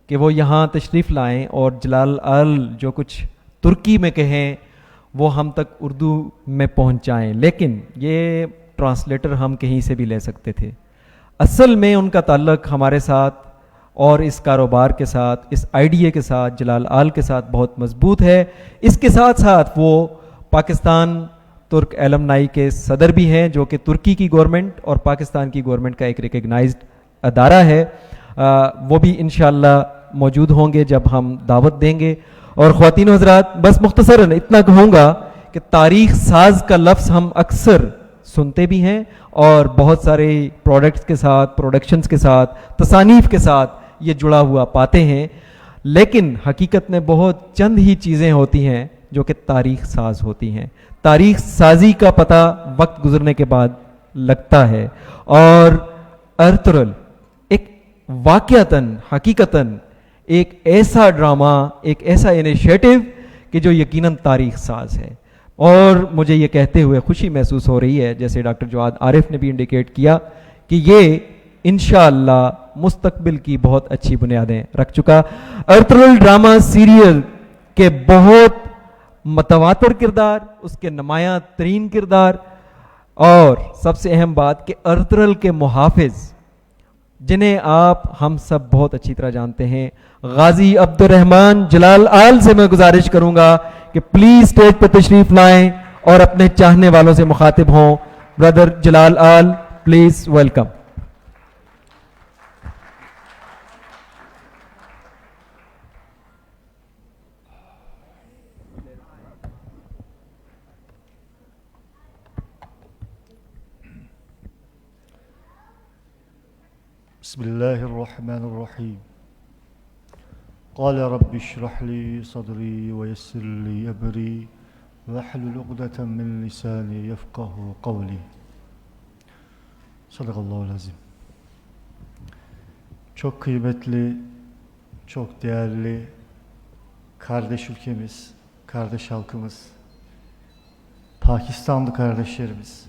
کہ وہ یہاں تشریف لائیں اور جلال آل جو کچھ ترکی میں کہیں وہ ہم تک اردو میں پہنچائیں، لیکن یہ ٹرانسلیٹر ہم کہیں سے بھی لے سکتے تھے. اصل میں ان کا تعلق ہمارے ساتھ اور اس کاروبار کے ساتھ، اس آئیڈیا کے ساتھ، جلال آل کے ساتھ بہت مضبوط ہے. اس کے ساتھ ساتھ وہ پاکستان ترک ایلمنائی کے صدر بھی ہیں جو کہ ترکی کی گورنمنٹ اور پاکستان کی گورنمنٹ کا ایک ریکگنائزڈ ادارہ ہے. وہ بھی انشاءاللہ موجود ہوں گے جب ہم دعوت دیں گے. اور خواتین و حضرات، بس مختصراً اتنا کہوں گا کہ تاریخ ساز کا لفظ ہم اکثر سنتے بھی ہیں اور بہت سارے پروڈکٹس کے ساتھ، پروڈکشنز کے ساتھ، تصانیف کے ساتھ یہ جڑا ہوا پاتے ہیں، لیکن حقیقت میں بہت چند ہی چیزیں ہوتی ہیں جو کہ تاریخ ساز ہوتی ہیں. تاریخ سازی کا پتہ وقت گزرنے کے بعد لگتا ہے. اور ارطغرل ایک واقعتاً حقیقتاً ایک ایسا ڈرامہ، ایک ایسا انیشیٹو کہ جو یقیناً تاریخ ساز ہے. اور مجھے یہ کہتے ہوئے خوشی محسوس ہو رہی ہے، جیسے ڈاکٹر جواد عارف نے بھی انڈیکیٹ کیا، کہ یہ انشاءاللہ مستقبل کی بہت اچھی بنیادیں رکھ چکا. ارطغرل ڈرامہ سیریل کے بہت متواتر کردار، اس کے نمایاں ترین کردار، اور سب سے اہم بات کہ ارطغرل کے محافظ جنہیں آپ ہم سب بہت اچھی طرح جانتے ہیں، غازی عبد الرحمن جلال آل سے میں گزارش کروں گا کہ پلیز اسٹیج پہ تشریف لائیں اور اپنے چاہنے والوں سے مخاطب ہوں. برادر جلال آل، پلیز ویلکم. بسم الله الرحمن الرحيم. قال رب اشرح لي صدري ويسر لي أمري واحلل عقدة من لساني يفقهوا قولي. Sadakallahu azim. Çok kıymetli, çok değerli kardeş ülkemiz, kardeş halkımız, Pakistanlı kardeşlerimiz,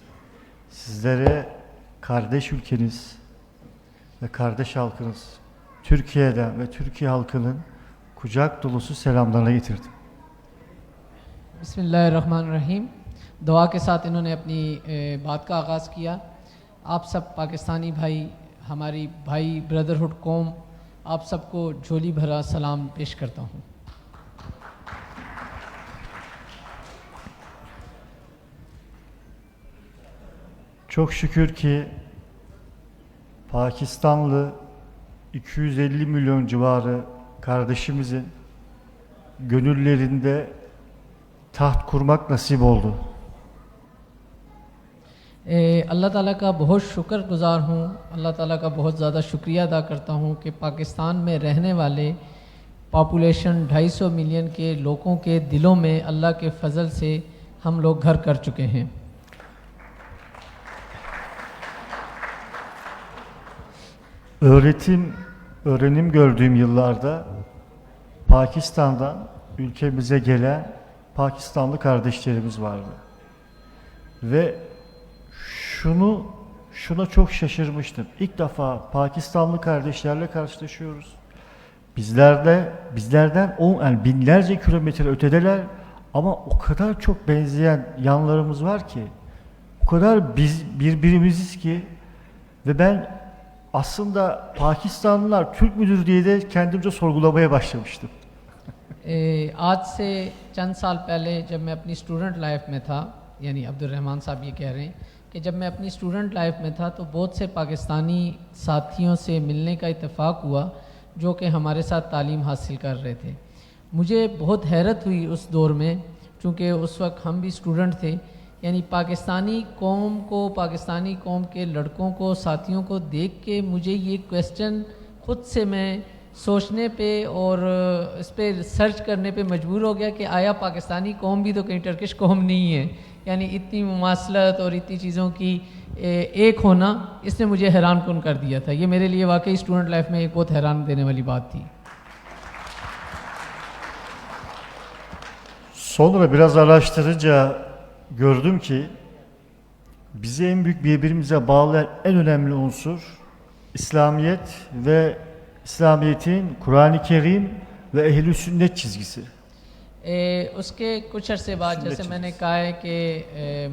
sizlere kardeş ülkeniz ve kardeş halkınız Türkiye'den ve Türkiye halkının kucak dolusu selamlarını getirdim. Bismillahirrahmanirrahim. دعا کے ساتھ انہوں نے اپنی بات کا آغاز کیا. آپ سب پاکستانی بھائی، ہماری بھائی بردرہڈ قوم، آپ سب کو جھولی بھرا سلام پیش کرتا ہوں. Çok şükür ki Pakistanlı 250 milyon civarı kardeşimizin gönüllerinde taht kurmak nasip oldu. اللہ تعالیٰ کا بہت شکر گزار ہوں، اللہ تعالیٰ کا بہت زیادہ شکریہ ادا کرتا ہوں کہ پاکستان میں رہنے والے پاپولیشن 250 ملین کے لوگوں کے دلوں میں اللہ کے فضل سے ہم لوگ گھر کر چکے ہیں. Öğrenim gördüğüm yıllarda Pakistan'dan ülkemize gelen Pakistanlı kardeşlerimiz vardı. Ve şuna çok şaşırmıştım. İlk defa Pakistanlı kardeşlerle karşılaşıyoruz. Bizlerden yani binlerce kilometre ötedeler ama o kadar çok benzeyen yanlarımız var ki, o kadar biz birbirimiziz ki ve ben aslında Pakistanlılar Türk müdür diye de kendimce sorgulamaya başlamıştım. آج سے چند سال پہلے جب میں اپنی student life میں تھا، یعنی عبدالرحمن صاحب یہ کہہ رہے ہیں کہ جب میں اپنی اسٹوڈنٹ لائف میں تھا تو بہت سے پاکستانی ساتھیوں سے ملنے کا اتفاق ہوا جو کہ ہمارے ساتھ تعلیم حاصل کر رہے تھے. مجھے بہت حیرت ہوئی اس دور میں، چونکہ اس وقت ہم بھی اسٹوڈنٹ تھے. یعنی پاکستانی قوم کے لڑکوں کو، ساتھیوں کو دیکھ کے مجھے یہ کویسچن خود سے میں سوچنے پہ اور اس پہ سرچ کرنے پہ مجبور ہو گیا کہ آیا پاکستانی قوم بھی تو کہیں ٹرکش قوم نہیں ہے. یعنی اتنی مماثلت اور اتنی چیزوں کی ایک ہونا، اس نے مجھے حیران کن کر دیا تھا. یہ میرے لیے واقعی اسٹوڈنٹ لائف میں ایک بہت حیران دینے والی بات تھی. Sonra biraz araştırınca gördüm ki bizi en büyük birbirimize bağlayan en önemli unsur İslamiyet ve İslamiyet'in Kur'an-ı Kerim ve Ehl-i Sünnet çizgisi. اس کے کچھ عرصے بعد جیسے میں نے کہا ہے کہ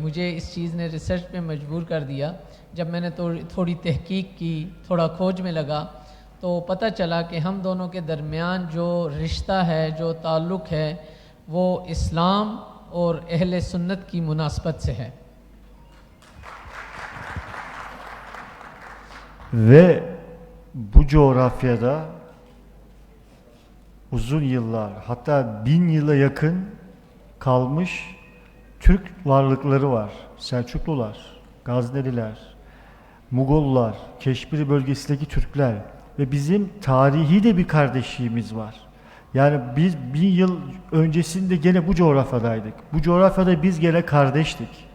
مجھے اس چیز نے ریسرچ پہ مجبور کر دیا. جب میں نے تھوڑی تحقیق کی، تھوڑا کھوج میں لگا تو پتہ چلا کہ ہم دونوں کے درمیان جو رشتہ ہے، جو تعلق ہے، وہ اسلام اور اہل سنت کی مناسبت سے ہے. Ve bu coğrafyada uzun yıllar, hatta 1000 yıla yakın kalmış Türk varlıkları var. Selçuklular, Gazneliler, Mugollar, Keşmir bölgesindeki Türkler ve bizim tarihi de bir kardeşliğimiz var. Yani biz 1000 yıl öncesinde gene bu coğrafyadaydık. Bu coğrafyada biz gene kardeştik.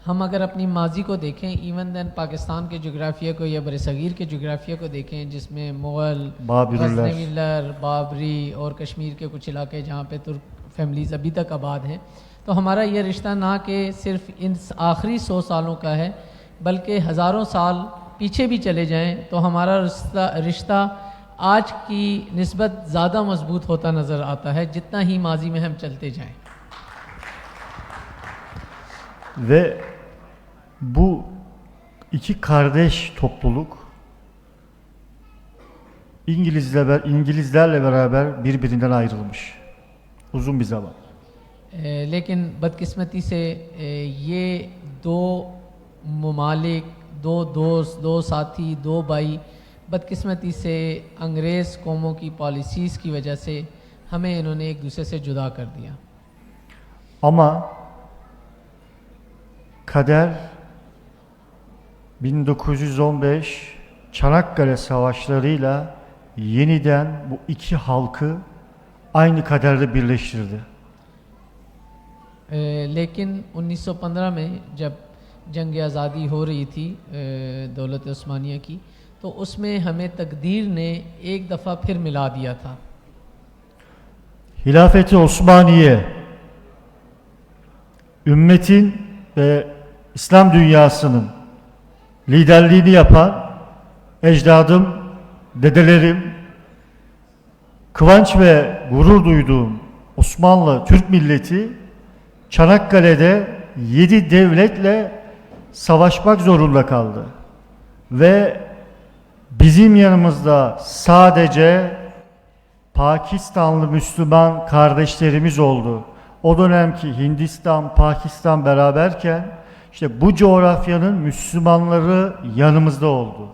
ہم اگر اپنی ماضی کو دیکھیں، even then Pakistan کے جغرافیہ کو یا برصغیر کے جغرافیہ کو دیکھیں، جس میں مغل، غزنویلر، بابری اور کشمیر کے کچھ علاقے جہاں پہ ترک فیملیز ابھی تک آباد ہیں، تو ہمارا یہ رشتہ نہ کہ صرف ان آخری 100 سالوں کا ہے بلکہ ہزاروں سال پیچھے بھی چلے جائیں تو ہمارا رشتہ آج کی نسبت زیادہ مضبوط ہوتا نظر آتا ہے جتنا ہی ماضی میں ہم چلتے جائیں. Ve bu iki kardeş topluluk İngilizlerle beraber birbirinden ayrılmış uzun bir zaman. لیکن بدقسمتی سے یہ دو ممالک، دو دوست، دو ساتھی، دو بھائی بدقسمتی سے انگریز قوموں کی پالیسیز کی وجہ سے ہمیں انہوں نے ایک دوسرے سے جدا کر دیا. Ama kader 1915 Çanakkale Savaşları'yla yeniden bu iki halkı aynı kaderde birleştirdi. لیکن 1915 میں جب جنگ آزادی ہو رہی تھی دولت عثمانیہ کی، تو اس میں ہمیں تقدیر نے ایک دفعہ پھر ملا دیا تھا. Hilafeti Osmaniye, ümmetin ve İslam dünyasının liderliğini yapan ecdadım, dedelerim, kıvanç ve gurur duyduğum Osmanlı Türk milleti Çanakkale'de 7 devletle savaşmak zorunda kaldı. Ve bizim yanımızda sadece Pakistanlı Müslüman kardeşlerimiz oldu. O dönemki Hindistan, Pakistan beraberken işte bu coğrafyanın Müslümanları yanımızda oldu.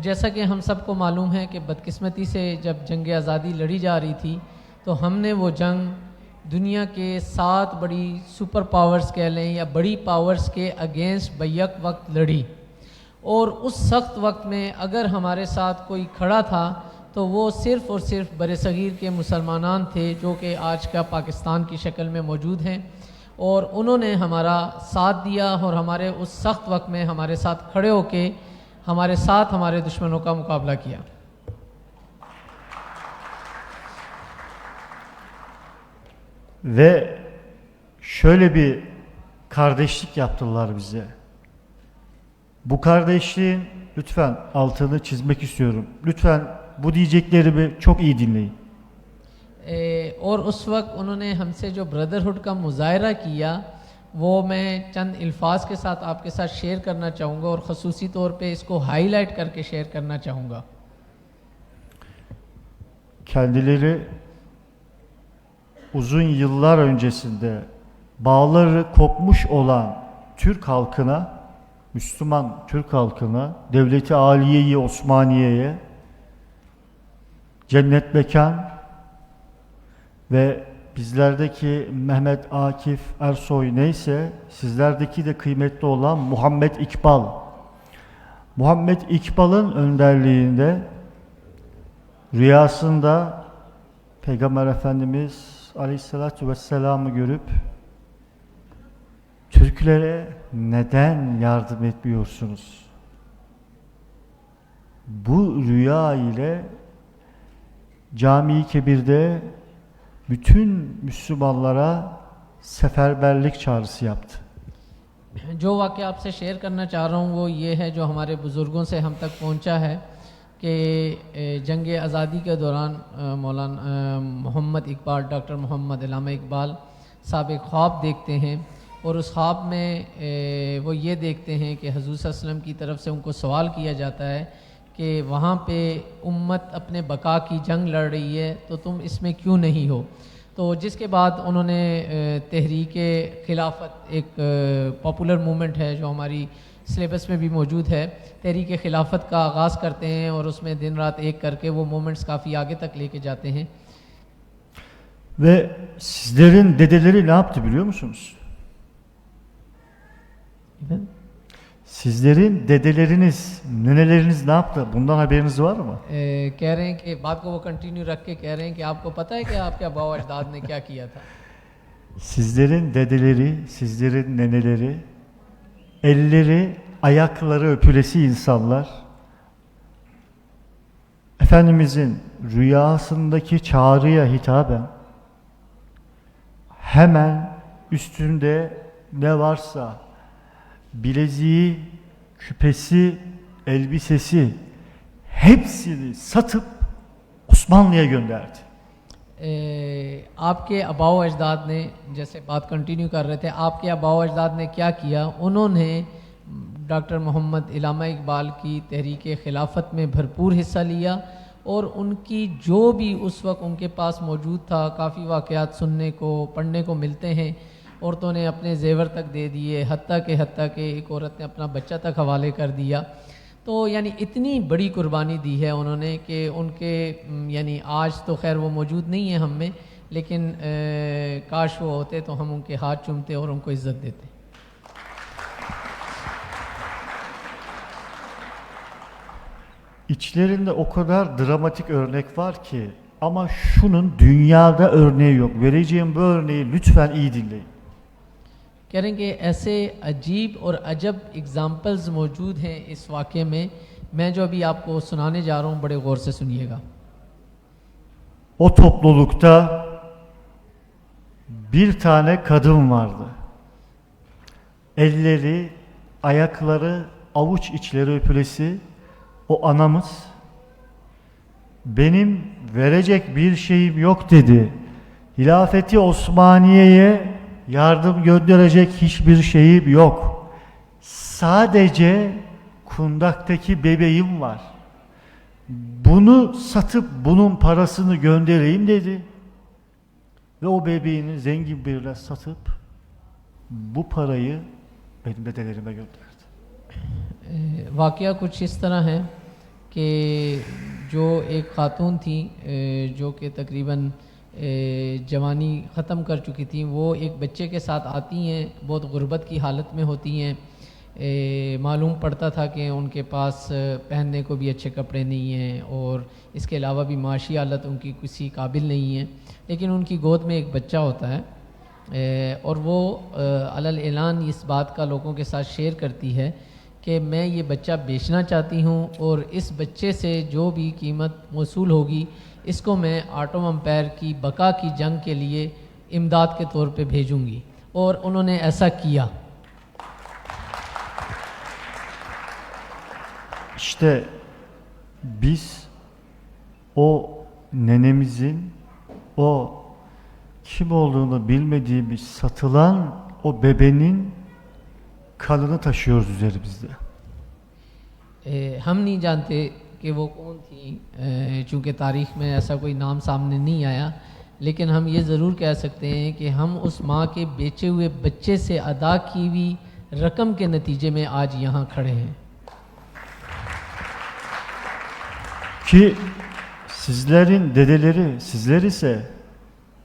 جیسا کہ ہم سب کو معلوم ہے کہ بدقسمتی سے جب جنگ آزادی لڑی جا رہی تھی تو ہم نے وہ جنگ دنیا کے 7 بڑی سپر پاورز کہہ لیں یا بڑی پاورز کے اگینسٹ بیک وقت لڑی. اور اس سخت وقت میں اگر ہمارے ساتھ کوئی کھڑا تھا تو وہ صرف اور صرف برصغیر کے مسلمانان تھے جو کہ آج کا پاکستان کی شکل میں موجود ہیں. اور انہوں نے ہمارا ساتھ دیا اور ہمارے اس سخت وقت میں ہمارے ساتھ کھڑے ہو کے ہمارے ساتھ ہمارے دشمنوں کا مقابلہ کیا. Ve şöyle bir kardeşlik yaptılar bize. Bu kardeşliğin lütfen altını çizmek istiyorum. Lütfen bu diyeceklerimi çok iyi dinleyin. اور اس وقت انہوں نے ہم سے جو بردرہڈ کا مظاہرہ کیا وہ میں چند الفاظ کے ساتھ آپ کے ساتھ شیئر کرنا چاہوں گا اور خصوصی طور پہ اس کو ہائی لائٹ کر کے شیئر کرنا چاہوں گا. Kendileri uzun yıllar öncesinde bağları kopmuş olan Türk halkına, Müslüman Türk halkına, Devleti Aliye-i Osmaniye'ye cennet mekan ve bizlerdeki Mehmet Akif Ersoy neyse sizlerdeki de kıymetli olan Muhammed İkbal. Muhammed İkbal'ın önderliğinde rüyasında Peygamber Efendimiz Aleyhisselatü Vesselam'ı görüp Türklere neden yardım etmiyorsunuz? Bu rüya ile Cami-i Kebir'de bütün Müslümanlara seferberlik çağrısı yaptı. جو واقعہ آپ سے share کرنا چاہ رہا ہوں وہ یہ ہے جو ہمارے بزرگوں سے ہم تک پہنچا ہے کہ جنگ آزادی کے دوران مولانا محمد اقبال ڈاکٹر محمد علامہ اقبال صاحب ایک خواب دیکھتے ہیں اور اس خواب میں وہ یہ دیکھتے ہیں کہ حضور صلی اللہ علیہ وسلم کی طرف سے ان کو سوال کیا جاتا ہے کہ وہاں پہ امت اپنے بقا کی جنگ لڑ رہی ہے تو تم اس میں کیوں نہیں ہو. تو جس کے بعد انہوں نے تحریک خلافت ایک پاپولر موومنٹ ہے جو ہماری سلیبس میں بھی موجود ہے, تحریک خلافت کا آغاز کرتے ہیں اور اس میں دن رات ایک کر کے وہ موومنٹس کافی آگے تک لے کے جاتے ہیں. Ve sizlerin dedeleri ne yaptı biliyor musunuz? Sizlerin dedeleriniz, neneleriniz ne yaptı? Bundan haberiniz var mı? کہہ رہے ہیں کہ بات کو وہ کنٹینیو رکھ کے کہہ رہے ہیں کہ آپ کو پتہ ہے کہ آپ کے آبا و اجداد نے کیا کیا تھا. Sizlerin dedeleri, sizlerin neneleri, elleri, ayakları öpülesi insanlar, Efendimizin rüyasındaki çağrıya hitaben hemen üstünde ne varsa bileziği, küpesi, elbisesi hepsini satıp Osmanlı'ya gönderdi. آپ کے آبا و اجداد نے, جیسے بات کنٹینیو کر رہے تھے, آپ کے آبا و اجداد نے کیا کیا؟ انہوں نے ڈاکٹر محمد علامہ اقبال کی تحریک خلافت میں بھرپور حصہ لیا اور ان کی جو بھی اس وقت ان کے پاس موجود تھا, کافی واقعات سننے کو پڑھنے کو ملتے ہیں, عورتوں نے اپنے زیور تک دے دیے, حتیٰ کہ ایک عورت نے اپنا بچہ تک حوالے کر دیا. تو یعنی اتنی بڑی قربانی دی ہے انہوں نے کہ ان کے یعنی آج تو خیر وہ موجود نہیں ہیں ہم میں, لیکن کاش وہ ہوتے تو ہم ان کے ہاتھ چومتے اور ان کو عزت دیتے. İçlerinde o kadar dramatik örnek var ki ama şunun dünyada örneği yok. Vereceğim bu örneği lütfen iyi dinleyin. کہہ رہے ہیں کہ ایسے عجیب اور عجب اگزامپلز موجود ہیں اس واقعے میں جو ابھی آپ کو سنانے جا رہا ہوں, بڑے غور سے سنیے گا. O toplulukta bir tane kadın vardı. Elleri, ayakları, avuç içleri öpülesi o anamız. Benim verecek bir şeyim yok dedi. Hilafeti Osmaniye'ye yardım gönderecek hiçbir şeyim yok. Sadece kundaktaki bebeğim var. Bunu satıp bunun parasını göndereyim dedi. Ve o bebeğini zengin birine satıp bu parayı benim dedelerime gönderdi. واقعہ کچھ اس طرح ہے کہ جو ایک خاتون تھیں جو کہ تقریباً جوانی ختم کر چکی تھیں, وہ ایک بچے کے ساتھ آتی ہیں, بہت غربت کی حالت میں ہوتی ہیں. معلوم پڑتا تھا کہ ان کے پاس پہننے کو بھی اچھے کپڑے نہیں ہیں اور اس کے علاوہ بھی معاشی حالت ان کی کسی قابل نہیں ہے, لیکن ان کی گود میں ایک بچہ ہوتا ہے اور وہ علل اعلان اس بات کا لوگوں کے ساتھ شیئر کرتی ہے کہ میں یہ بچہ بیچنا چاہتی ہوں اور اس بچے سے جو بھی قیمت موصول ہوگی اس کو میں آٹم امپائر کی بقا کی جنگ کے لیے امداد کے طور پہ بھیجوں گی، اور انہوں نے ایسا کیا۔ İşte biz o nenemizin o kim olduğunu bilmediğimiz satılan o bebenin kanını taşıyoruz üzerimizde. ہم نہیں جانتے کہ وہ کون تھی، چونکہ تاریخ میں ایسا کوئی نام سامنے نہیں آیا، لیکن ہم یہ ضرور کہہ سکتے ہیں کہ ہم اس ماں کے بیچے ہوئے بچے سے ادا کی ہوئی رقم کے نتیجے میں آج یہاں کھڑے ہیں۔ Ki sizlerin dedeleri, sizler ise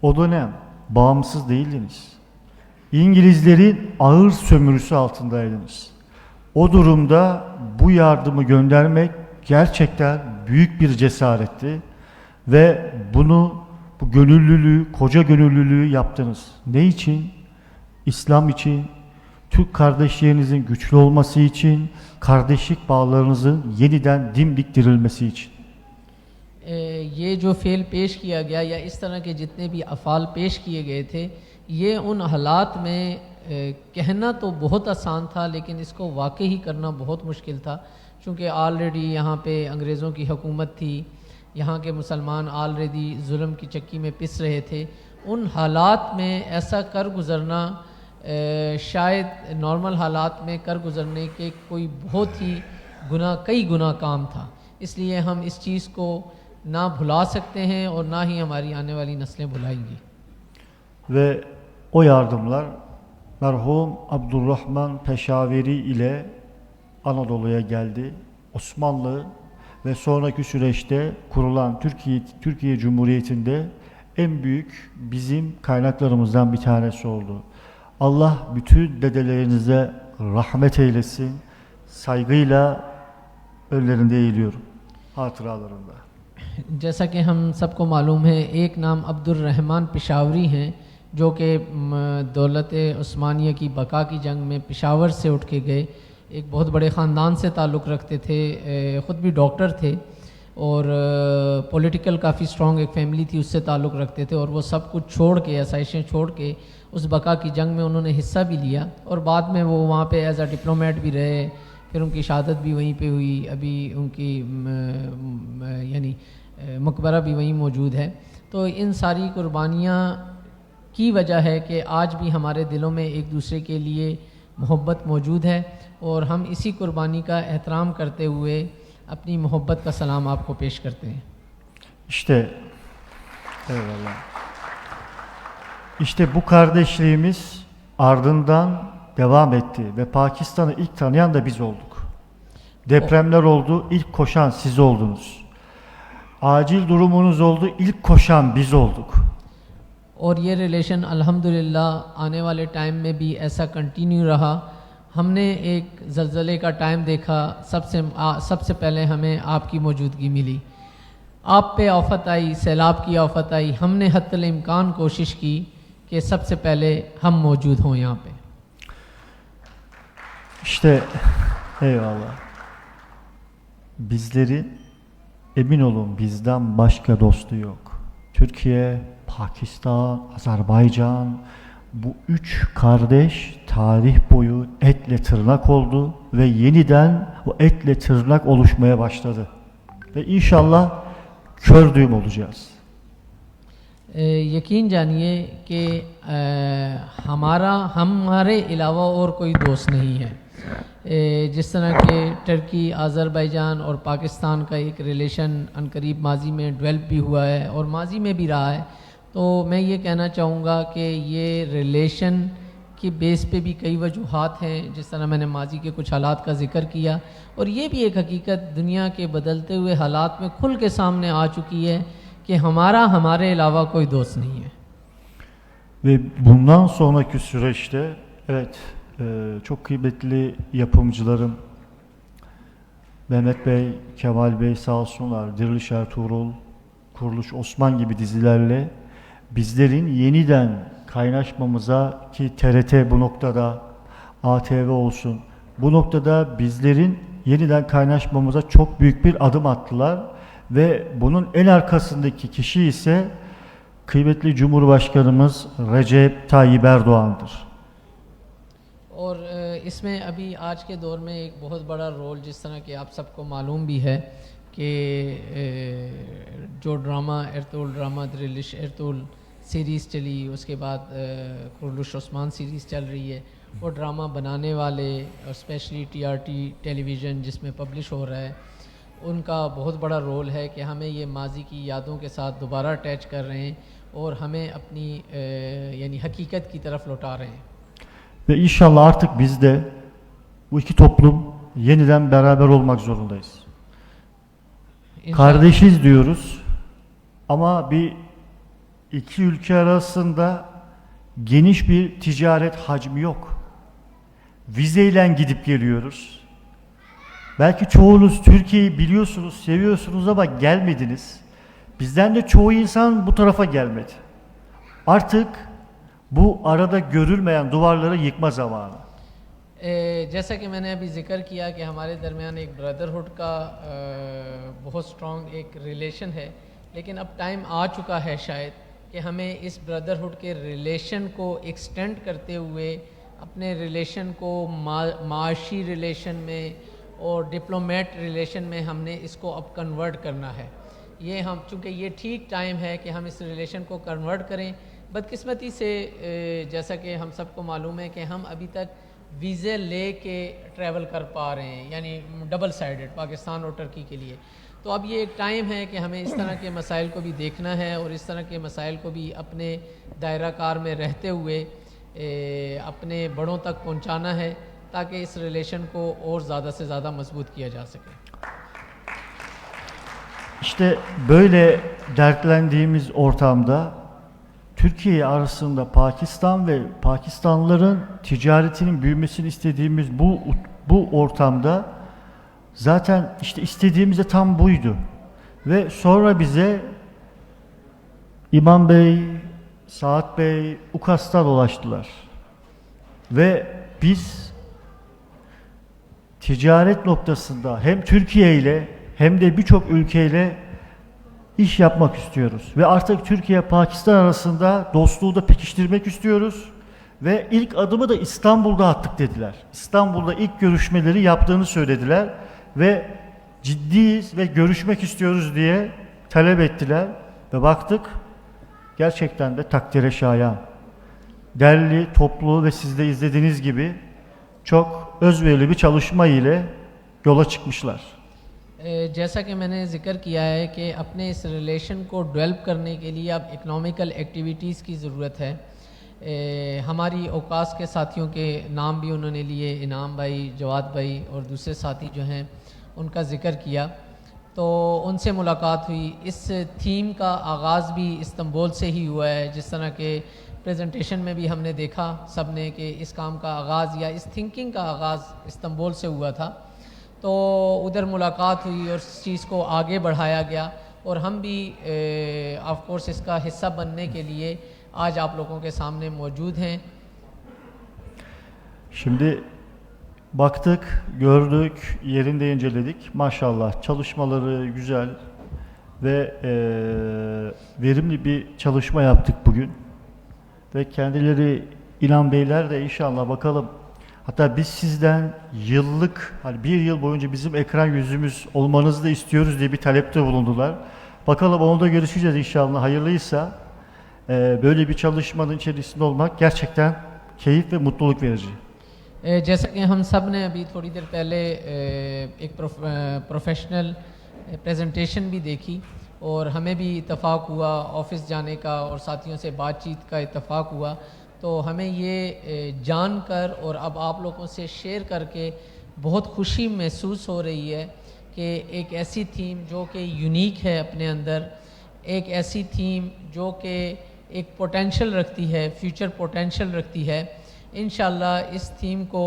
o dönem bağımsız değildiniz. İngilizlerin ağır sömürüsü altındaydınız. O durumda bu yardımı göndermek gerçekten büyük bir cesaretti ve bu gönüllülüğü, koca gönüllülüğü yaptınız. Ne için? İslam için, Türk kardeşlerinizin güçlü olması için, kardeşlik bağlarınızın yeniden dimdik dirilmesi için. یہ جو فعل پیش کیا گیا یا اس طرح کے جتنے بھی افعال پیش کیے گئے تھے، یہ ان حالات میں کہنا تو بہت آسان تھا، لیکن اس کو واقعی کرنا بہت مشکل تھا، چونکہ آلریڈی یہاں پہ انگریزوں کی حکومت تھی، یہاں کے مسلمان آلریڈی ظلم کی چکی میں پس رہے تھے۔ ان حالات میں ایسا کر گزرنا شاید نارمل حالات میں کر گزرنے کے کوئی بہت ہی کئی گنا کام تھا، اس لیے ہم اس چیز کو نہ بھلا سکتے ہیں اور نہ ہی ہماری آنے والی نسلیں بھلائیں گی۔ Ve o yardımlar merhum Abdurrahman Peşaveri ile Anadolu'ya geldi. Osmanlı ve sonraki süreçte kurulan Türkiye Cumhuriyeti'nde en büyük bizim kaynaklarımızdan bir tanesi oldu. Allah bütün dedelerinize rahmet eylesin. Saygıyla önlerinde eğiliyorum. Hatıralarında. جیسا کہ ہم سب کو معلوم ہے، ایک نام عبد الرحمن پشاوری ہیں جو کہ دولت عثمانیہ کی بقا کی جنگ میں پشاور سے اٹھ کے گئے، ایک بہت بڑے خاندان سے تعلق رکھتے تھے، خود بھی ڈاکٹر تھے اور پولیٹیکل کافی سٹرونگ ایک فیملی تھی، اس سے تعلق رکھتے تھے، اور وہ سب کچھ چھوڑ کے، آسائشیں چھوڑ کے اس بقا کی جنگ میں انہوں نے حصہ بھی لیا، اور بعد میں وہ وہاں پہ ایز اے ڈپلومیٹ بھی رہے، پھر ان کی شہادت بھی وہیں پہ ہوئی، ابھی ان کی یعنی مقبرہ بھی وہیں موجود ہے۔ تو ان ساری قربانیاں کی وجہ ہے کہ آج بھی ہمارے دلوں میں ایک دوسرے کے لیے محبت موجود ہے، اور hum اسی قربانی کا احترام کرتے ہوئے اپنی محبت کا سلام آپ کو پیش کرتے ہیں۔ Eyvallah. İşte bu kardeşliğimiz ardından devam etti ve Pakistan'ı ilk tanıyan da biz olduk. Depremler oldu, ilk koşan siz oldunuz. Acil durumunuz oldu, ilk koşan biz olduk. اور یہ ریلیشن الحمدللہ آنے والے ٹائم میں بھی ایسا کنٹینیو رہا۔ ہم نے ایک زلزلے کا ٹائم دیکھا، سب سے پہلے ہمیں آپ کی موجودگی ملی، آپ پہ آفت آئی، سیلاب کی آفت آئی، ہم نے حتی الامکان کوشش کی کہ سب سے پہلے ہم موجود ہوں یہاں پہ۔ İşte eyvallah. Bizlerin emin olun bizden başka dostu yok. Türkiye, Pakistan, Azerbaycan, bu üç kardeş tarih boyu etle tırnak oldu ve yeniden o etle tırnak oluşmaya başladı. Ve inşallah kör düğüm olacağız. یقین جانیے کہ ہمارے علاوہ اور کوئی دوست نہیں ہے۔ جس طرح کہ ٹرکی، آذربائیجان اور پاکستان کا ایک ریلیشن عنقریب ماضی میں ڈیولپ بھی ہوا ہے اور ماضی میں بھی رہا ہے، تو میں یہ کہنا چاہوں گا کہ یہ ریلیشن کی بیس پہ بھی کئی وجوہات ہیں، جس طرح میں نے ماضی کے کچھ حالات کا ذکر کیا، اور یہ بھی ایک حقیقت dünیا کے بدلتے ہوئے حالات میں کھل کے سامنے آ چکی ہے کہ ہمارے علاوہ کوئی دوست نہیں ہے۔ Ve bundan sonraki süreçte evet çok kıymetli yapımcılarım Mehmet Bey, Kemal Bey sağ olsunlar, Diriliş Ertuğrul, Kuruluş Osman gibi dizilerle bizlerin yeniden kaynaşmamıza, ki TRT bu noktada, ATV olsun, bu noktada bizlerin yeniden kaynaşmamıza çok büyük bir adım attılar ve bunun en arkasındaki kişi ise kıymetli Cumhurbaşkanımız Recep Tayyip Erdoğan'dır. اور اس میں ابھی آج کے دور میں ایک بہت بڑا رول، جس طرح کہ آپ سب کو معلوم بھی ہے کہ جو ڈرامہ ارطغرل دریلش ارطغرل سیریز چلی، اس کے بعد کرلش عثمان سیریز چل رہی ہے، وہ ڈرامہ بنانے والے اور اسپیشلی TRT ٹیلی ویژن جس میں پبلش ہو رہا ہے، ان کا بہت بڑا رول ہے کہ ہمیں یہ ماضی کی یادوں کے ساتھ دوبارہ اٹیچ کر رہے ہیں اور ہمیں اپنی یعنی حقیقت کی طرف لوٹا رہے ہیں. Ve inşallah artık biz de bu iki toplum yeniden beraber olmak zorundayız. Kardeşiz diyoruz ama iki ülke arasında geniş bir ticaret hacmi yok. Vizeyle gidip geliyoruz. Belki çoğunuz Türkiye'yi biliyorsunuz, seviyorsunuz ama gelmediniz. Bizden de çoğu insan bu tarafa gelmedi. Artık bu arada görülmeyen duvarları yıkma zamanı. جیسا کہ میں نے ابھی ذکر کیا کہ ہمارے درمیان ایک بردرہڈ کا بہت سٹرونگ ایک ریلیشن ہے، لیکن اب ٹائم آ چکا ہے شاید کہ ہمیں اس بردرہڈ کے ریلیشن کو ایکسٹینڈ کرتے ہوئے اپنے ریلیشن کو معاشی ریلیشن میں اور ڈپلومیٹ ریلیشن میں ہم نے اس کو اب کنورٹ کرنا ہے. یہ ہم چونکہ یہ ٹھیک ٹائم ہے کہ ہم اس ریلیشن کو کنورٹ کریں. بدقسمتی سے جیسا کہ ہم سب کو معلوم ہے کہ ہم ابھی تک ویزے لے کے ٹریول کر پا رہے ہیں، یعنی ڈبل سائیڈڈ پاکستان اور ٹرکی کے لیے. تو اب یہ ایک ٹائم ہے کہ ہمیں اس طرح کے مسائل کو بھی دیکھنا ہے اور اس طرح کے مسائل کو بھی اپنے دائرہ کار میں رہتے ہوئے اپنے بڑوں تک پہنچانا ہے تاکہ اس ریلیشن کو اور زیادہ سے زیادہ مضبوط کیا جا سکے. İşte böyle dertlendiğimiz ortamda Türkiye arasında Pakistan ve Pakistanlıların ticaretinin büyümesini istediğimiz bu ortamda zaten işte istediğimiz de tam buydu. Ve sonra bize İmam Bey, Saat Bey, UKAS'tan ulaştılar. Ve biz ticaret noktasında hem Türkiye ile hem de birçok ülkeyle iş yapmak istiyoruz. Ve artık Türkiye-Pakistan arasında dostluğu da pekiştirmek istiyoruz. Ve ilk adımı da İstanbul'da attık dediler. İstanbul'da ilk görüşmeleri yaptığını söylediler. Ve ciddiyiz ve görüşmek istiyoruz diye talep ettiler. Ve baktık gerçekten de takdire şayan. Derli, toplu ve siz de izlediğiniz gibi çok özverili bir çalışma ile yola çıkmışlar. جیسا کہ میں نے ذکر کیا ہے کہ اپنے اس relation کو ڈیولپ کرنے کے لیے اب اکنامیکل ایکٹیویٹیز کی ضرورت ہے. ہماری اوقاس کے ساتھیوں کے نام بھی انہوں نے لیے، انعام بھائی، جواد بھائی اور دوسرے ساتھی جو ہیں ان کا ذکر کیا. تو ان سے ملاقات ہوئی. اس تھیم کا آغاز بھی استنبول سے ہی ہوا ہے، جس طرح کہ پریزنٹیشن میں بھی ہم نے دیکھا سب نے کہ اس کام کا آغاز یا اس تھنکنگ کا آغاز استنبول سے ہوا تھا. تو ادھر ملاقات ہوئی اور اس چیز کو آگے بڑھایا گیا اور ہم بھی آف کورس اس کا حصہ بننے کے لیے آج آپ لوگوں کے سامنے موجود ہیں. Şimdi baktık, gördük, yerinde inceledik. Maşallah çalışmaları güzel ve verimli bir çalışma yaptık bugün. Ve kendileri İlhan Beyler de inşallah bakalım. Hatta biz sizden yıllık, hani bir yıl boyunca bizim ekran yüzümüz olmanızı da istiyoruz diye bir talepte bulundular. Bakalım onu da görüşeceğiz inşallah. Hayırlıysa böyle bir çalışmanın içerisinde olmak gerçekten keyif ve mutluluk verici. جیسا کہ ہم سب نے ابھی تھوڑی دیر پہلے ایک professional presentation بھی دیکھی اور ہمیں بھی اتفاق ہوا آفس جانے کا اور ساتھیوں سے بات چیت کا اتفاق ہوا. تو ہمیں یہ جان کر اور اب آپ لوگوں سے شیئر کر کے بہت خوشی محسوس ہو رہی ہے کہ ایک ایسی تھیم جو کہ یونیک ہے اپنے اندر، ایک ایسی تھیم جو کہ ایک پوٹینشل رکھتی ہے، فیوچر پوٹینشل رکھتی ہے. انشاءاللہ اس تھیم کو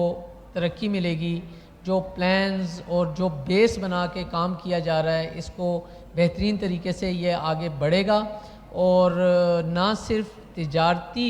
ترقی ملے گی. جو پلانز اور جو بیس بنا کے کام کیا جا رہا ہے اس کو بہترین طریقے سے یہ آگے بڑھے گا اور نہ صرف تجارتی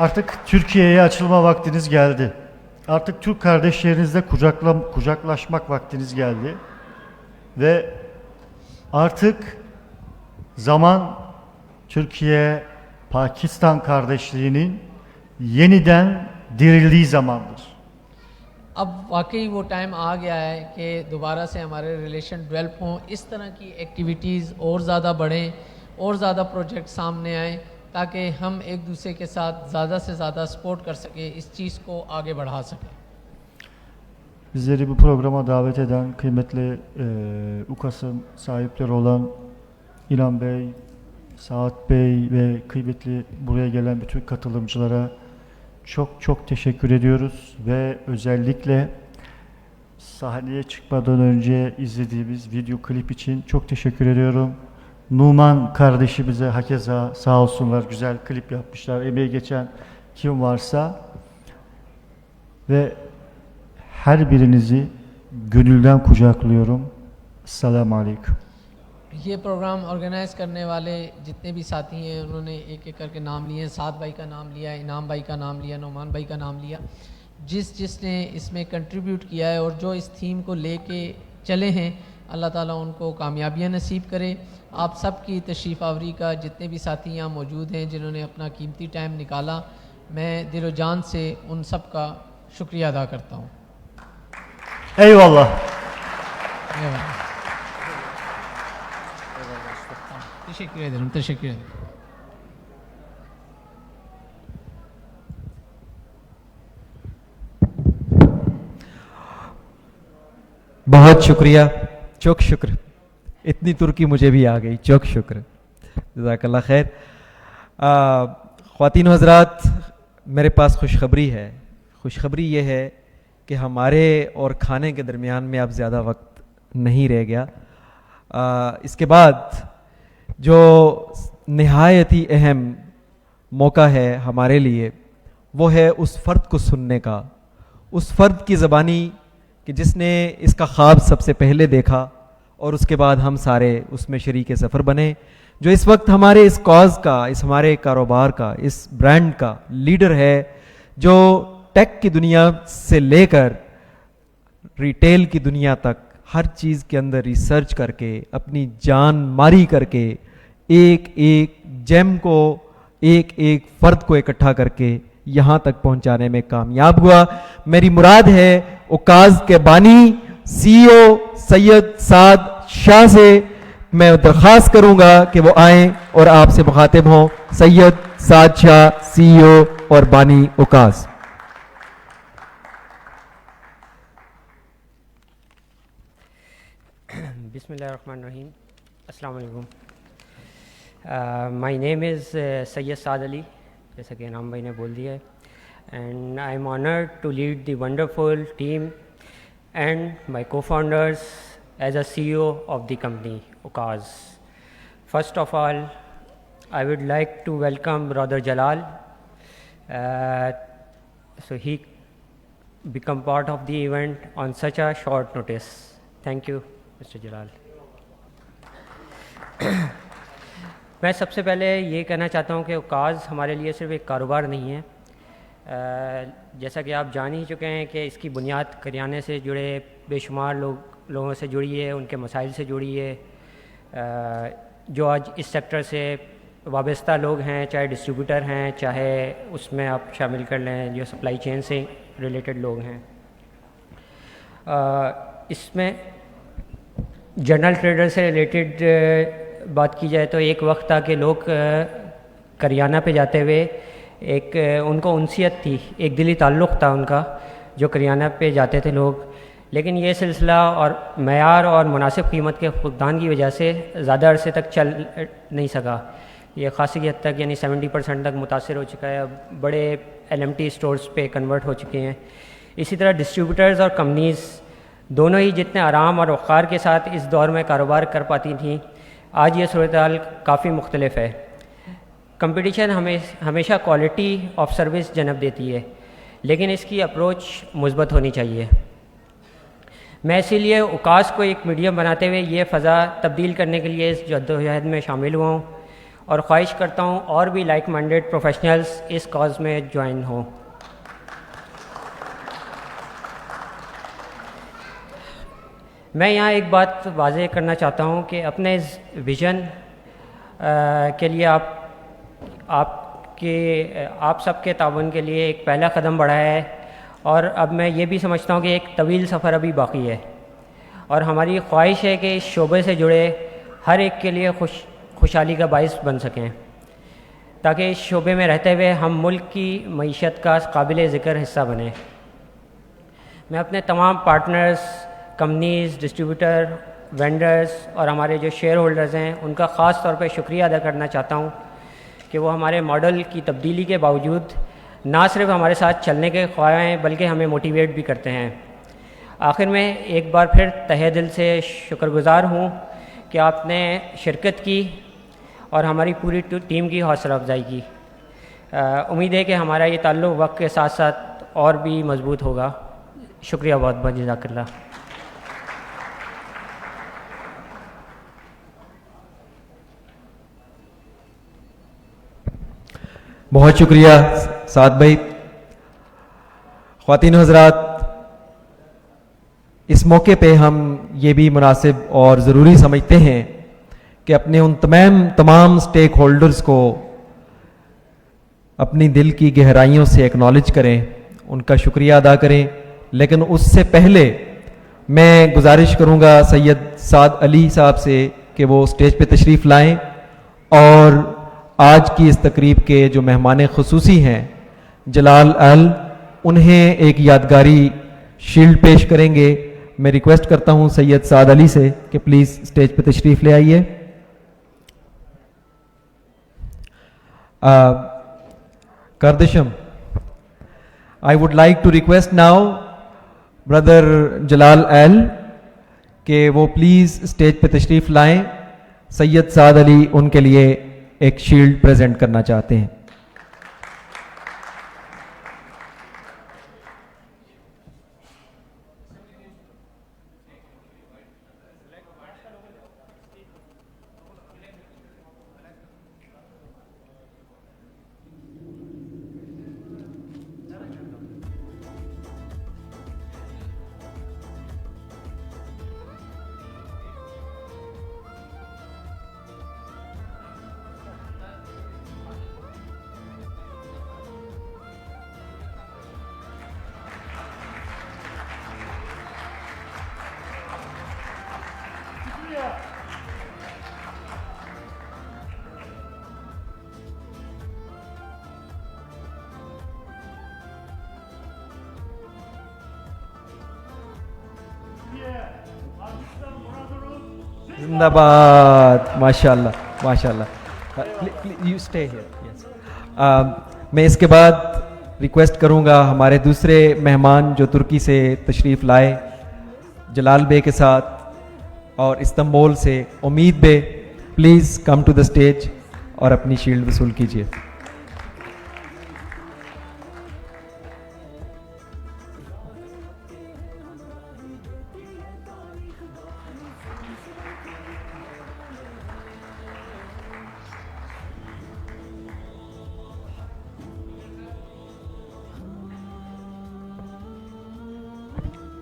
Artık Türkiye'ye açılma vaktiniz geldi. Artık Türk kardeşlerinizle kucaklaşmak vaktiniz geldi. Ve artık zaman Türkiye-Pakistan kardeşliğinin yeniden dirildiği zamandır. اب واقعی وہ ٹائم آ گیا ہے کہ دوبارہ سے ہمارے ریلیشن ڈیولپ ہوں, اس طرح کی ایکٹیویٹیز اور زیادہ بڑھیں, اور زیادہ پروجیکٹ سامنے آئیں, تاکہ ہم ایک دوسرے کے ساتھ زیادہ سے زیادہ سپورٹ کر سکیں, اس چیز کو آگے بڑھا سکیں. Bizleri bu programa davet eden kıymetli UKAS'ın sahipleri olan İlhan Bey, Saat Bey ve kıymetli buraya gelen bütün katılımcılara çok teşekkür ediyoruz ve özellikle sahneye çıkmadan önce izlediğimiz video klip için çok teşekkür ediyorum. Numan kardeşimize hakeza sağ olsunlar, güzel klip yapmışlar, emeği geçen kim varsa ve her birinizi gönülden kucaklıyorum. Esselamu Aleyküm. یہ programme organise کرنے والے جتنے بھی ساتھی ہیں انہوں نے ایک ایک کر کے نام لیے ہیں. سعد بھائی کا نام لیا, انعام بھائی کا نام لیا, نعمان بھائی کا نام لیا. جس نے اس میں کنٹریبیوٹ کیا ہے اور جو اس تھیم کو لے کے چلے ہیں, اللہ تعالیٰ ان کو کامیابیاں نصیب کرے. آپ سب کی تشریف آوری کا, جتنے بھی ساتھی یہاں موجود ہیں جنہوں نے اپنا قیمتی ٹائم نکالا, میں دل و جان سے ان سب کا شکریہ ادا کرتا ہوں. Eyvallah. تشکر ederim, teşekkür ederim. بہت شکریہ, چوک شکر, اتنی ترکی مجھے بھی آ گئی, چوک شکر, جزاک اللہ خیر. خواتین و حضرات, میرے پاس خوشخبری ہے. خوشخبری یہ ہے کہ ہمارے اور کھانے کے درمیان میں اب زیادہ وقت نہیں رہ گیا. اس کے بعد جو نہایت ہی اہم موقع ہے ہمارے لیے, وہ ہے اس فرد کو سننے کا, اس فرد کی زبانی کہ جس نے اس کا خواب سب سے پہلے دیکھا اور اس کے بعد ہم سارے اس میں شریک سفر بنے, جو اس وقت ہمارے اس کاز کا, اس ہمارے کاروبار کا, اس برانڈ کا لیڈر ہے, جو ٹیک کی دنیا سے لے کر ریٹیل کی دنیا تک ہر چیز کے اندر ریسرچ کر کے, اپنی جان ماری کر کے, ایک ایک جیم کو, ایک ایک فرد کو اکٹھا کر کے یہاں تک پہنچانے میں کامیاب ہوا. میری مراد ہے اوکاز کے بانی سی او سید سعد شاہ سے میں درخواست کروں گا کہ وہ آئیں اور آپ سے مخاطب ہوں. سید سعد شاہ, سی او اور بانی اوکاز. بسم اللہ الرحمن الرحیم. السلام علیکم. مائی نیم از سید سعد علی, جیسا کہ انعام بھائی نے بول دیا ہے, and I am honoured to lead the wonderful team and my co founders as a C O of the company اوکاز. First of all I would like to welcome brother Jalal, so he become part of the event on such a short notice. Thank you, Mr. Jalal. میں سب سے پہلے یہ کہنا چاہتا ہوں کہ اوکاز ہمارے لیے صرف ایک کاروبار نہیں ہے. جیسا کہ آپ جان ہی چکے ہیں کہ اس کی بنیاد کریانے سے جڑے بے شمار لوگوں سے جڑی ہے, ان کے مسائل سے جڑی ہے. جو آج اس سیکٹر سے وابستہ لوگ ہیں, چاہے ڈسٹریبیوٹر ہیں, چاہے اس میں آپ شامل کر لیں جو سپلائی چین سے ریلیٹڈ لوگ ہیں. اس میں جنرل ٹریڈر سے ریلیٹڈ بات کی جائے تو ایک وقت تھا کہ لوگ کریانہ پہ جاتے ہوئے ایک ان کو انسیت تھی, ایک دلی تعلق تھا ان کا, جو کریانہ پہ جاتے تھے لوگ. لیکن یہ سلسلہ اور معیار اور مناسب قیمت کے فقدان کی وجہ سے زیادہ عرصے تک چل نہیں سکا. یہ خاصی حد تک یعنی 70% تک متاثر ہو چکا ہے, اب بڑے LMT اسٹورز پہ کنورٹ ہو چکے ہیں. اسی طرح ڈسٹریبیوٹرز اور کمپنیز دونوں ہی جتنے آرام اور وقار کے ساتھ اس دور میں کاروبار کر پاتی تھیں، آج یہ صورتحال کافی مختلف ہے۔ کمپٹیشن ہمیشہ کوالٹی آف سروس جنم دیتی ہے، لیکن اس کی اپروچ مثبت ہونی چاہیے۔ میں اسی لیے اوقاس کو ایک میڈیم بناتے ہوئے یہ فضا تبدیل کرنے کے لیے اس جدوجہد میں شامل ہوا ہوں، اور خواہش کرتا ہوں اور بھی لائک مائنڈیڈ پروفیشنلز اس کاز میں جوائن ہوں۔ میں یہاں ایک بات واضح کرنا چاہتا ہوں کہ اپنے اس ویژن کے لیے آپ سب کے تعاون کے لیے ایک پہلا قدم بڑھایا ہے، اور اب میں یہ بھی سمجھتا ہوں کہ ایک طویل سفر ابھی باقی ہے، اور ہماری خواہش ہے کہ اس شعبے سے جڑے ہر ایک کے لیے خوشحالی کا باعث بن سکیں، تاکہ اس شعبے میں رہتے ہوئے ہم ملک کی معیشت کا قابل ذکر حصہ بنیں۔ میں اپنے تمام پارٹنرز، کمپنیز، ڈسٹریبیوٹر، وینڈرز اور ہمارے جو شیئر ہولڈرز ہیں ان کا خاص طور پہ شکریہ ادا کرنا چاہتا ہوں کہ وہ ہمارے ماڈل کی تبدیلی کے باوجود نہ صرف ہمارے ساتھ چلنے کے خواہاں ہیں بلکہ ہمیں موٹیویٹ بھی کرتے ہیں۔ آخر میں ایک بار پھر تہہ دل سے شکر گزار ہوں کہ آپ نے شرکت کی اور ہماری پوری ٹیم کی حوصلہ افزائی کی۔ امید ہے کہ ہمارا یہ تعلق وقت کے ساتھ ساتھ اور بھی مضبوط ہوگا۔ شکریہ بہت بہت، جزاک اللہ۔ بہت شکریہ سعد بھائی۔ خواتین و حضرات، اس موقع پہ ہم یہ بھی مناسب اور ضروری سمجھتے ہیں کہ اپنے ان تمام سٹیک ہولڈرز کو اپنی دل کی گہرائیوں سے ایکنالج کریں، ان کا شکریہ ادا کریں، لیکن اس سے پہلے میں گزارش کروں گا سید سعد علی صاحب سے کہ وہ اسٹیج پہ تشریف لائیں اور آج کی اس تقریب کے جو مہمان خصوصی ہیں جلال اہل، انہیں ایک یادگاری شیلڈ پیش کریں گے۔ میں ریکویسٹ کرتا ہوں سید سعد علی سے کہ پلیز اسٹیج پہ تشریف لے آئیے۔ کردشم، I would like to request now brother جلال اہل کہ وہ پلیز اسٹیج پہ تشریف لائیں۔ سید سعد علی ان کے لیے ایک شیلڈ پریزنٹ کرنا چاہتے ہیں۔ زندہ باد، ماشاء اللہ ماشاء اللہ۔ You stay here. میں اس کے بعد ریکویسٹ کروں گا ہمارے دوسرے مہمان جو ترکی سے تشریف لائے جلال بے کے ساتھ، اور استنبول سے Umit Bey, please come to the stage اور اپنی شیلڈ وصول کیجیے۔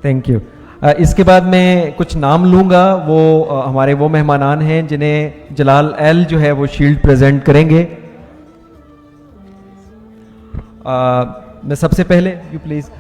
Thank you. اس کے بعد میں کچھ نام لوں گا، وہ ہمارے وہ مہمانان ہیں جنہیں جلال ایل جو ہے وہ شیلڈ پریزنٹ کریں گے۔ میں سب سے پہلے you please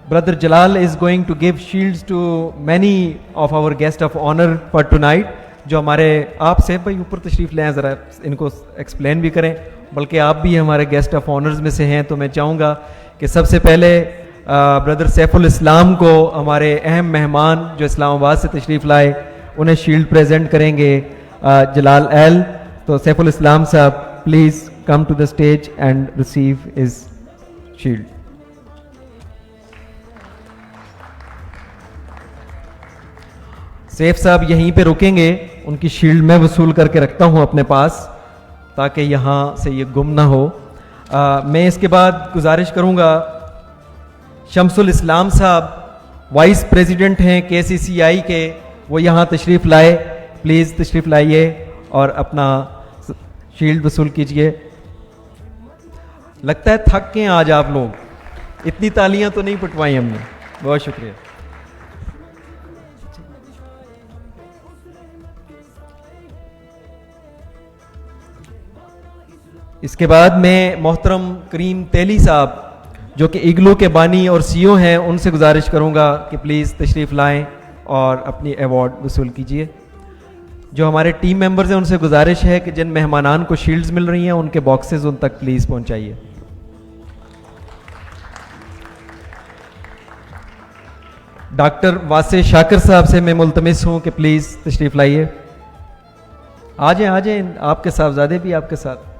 brother Jalal is going to give shields to many of our guest of honour for tonight, جو ہمارے آپ سے بھائی اوپر تشریف لیں، ذرا ان کو ایکسپلین بھی کریں، بلکہ آپ بھی ہمارے گیسٹ آف آنرز میں سے ہیں، تو میں چاہوں گا کہ سب سے پہلے برادر سیف الاسلام کو، ہمارے اہم مہمان جو اسلام آباد سے تشریف لائے، انہیں شیلڈ پریزنٹ کریں گے جلال ایل۔ تو Saif ul-Islam Sahib please come to the stage and receive his shield. Saif Sahib یہیں پہ رکیں گے, ان کی شیلڈ میں وصول کر کے رکھتا ہوں اپنے پاس تاکہ یہاں سے یہ گم نہ ہو. میں اس کے بعد گزارش کروں گا شمس الاسلام صاحب وائس پریزیڈنٹ ہیں KCCI کے, وہ یہاں تشریف لائے, پلیز تشریف لائیے اور اپنا شیلڈ وصول کیجئے. لگتا ہے تھک کے آج آپ لوگ, اتنی تالیاں تو نہیں پٹوائی ہم نے. بہت شکریہ. اس کے بعد میں محترم کریم تیلی صاحب جو کہ ایگلو کے بانی اور CEO ہیں, ان سے گزارش کروں گا کہ پلیز تشریف لائیں اور اپنی ایوارڈ وصول کیجئے. جو ہمارے ٹیم ممبرز ہیں ان سے گزارش ہے کہ جن مہمانان کو شیلڈز مل رہی ہیں ان کے باکسز ان تک پلیز پہنچائیے. ڈاکٹر واسع شاکر صاحب سے میں ملتمس ہوں کہ پلیز تشریف لائیے. آ جائیں آپ کے صاحبزادے بھی آپ کے ساتھ.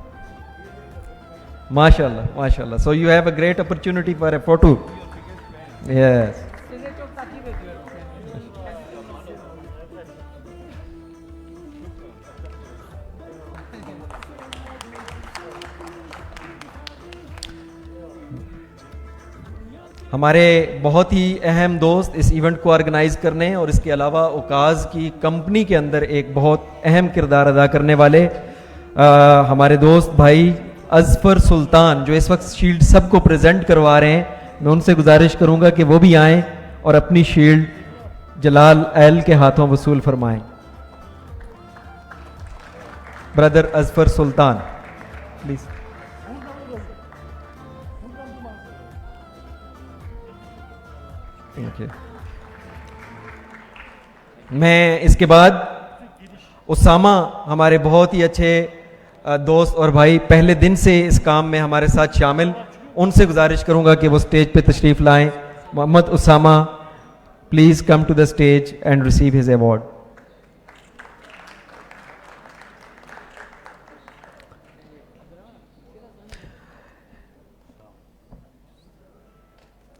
ماشاء اللہ. So you have a great opportunity for a photo. Yes. ہمارے بہت ہی اہم دوست اس ایونٹ کو آرگنائز کرنے اور اس کے علاوہ اوکاز کی کمپنی کے اندر ایک بہت اہم کردار ادا کرنے والے ہمارے دوست بھائی اظفر سلطان جو اس وقت شیلڈ سب کو پریزنٹ کروا رہے ہیں, میں ان سے گزارش کروں گا کہ وہ بھی آئیں اور اپنی شیلڈ جلال ایل کے ہاتھوں وصول فرمائیں. برادر اظفر سلطان پلیز. میں اس کے بعد اسامہ ہمارے بہت ہی اچھے دوست اور بھائی پہلے دن سے اس کام میں ہمارے ساتھ شامل, ان سے گزارش کروں گا کہ وہ اسٹیج پہ تشریف لائیں. Muhammad Usama please come to the stage and receive his award.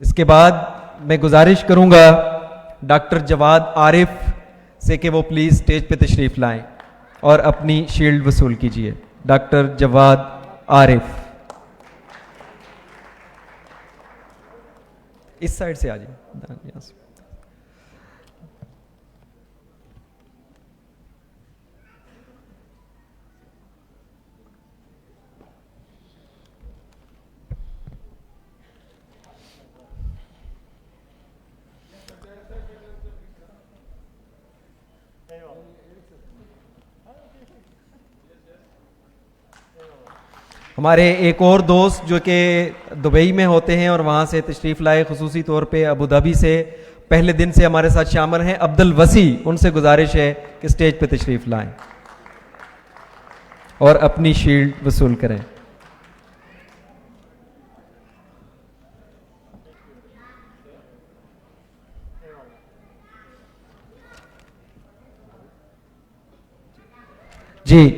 اس کے بعد میں گزارش کروں گا ڈاکٹر جواد عارف سے کہ وہ پلیز اسٹیج پہ تشریف لائیں اور اپنی شیلڈ وصول کیجیے. ڈاکٹر جواد عارف اس سائڈ سے آ جائیں. ہمارے ایک اور دوست جو کہ دبئی میں ہوتے ہیں اور وہاں سے تشریف لائے, خصوصی طور پہ ابوظہبی سے پہلے دن سے ہمارے ساتھ شامل ہیں, عبد الوسیع, ان سے گزارش ہے کہ اسٹیج پہ تشریف لائیں اور اپنی شیلڈ وصول کریں. جی,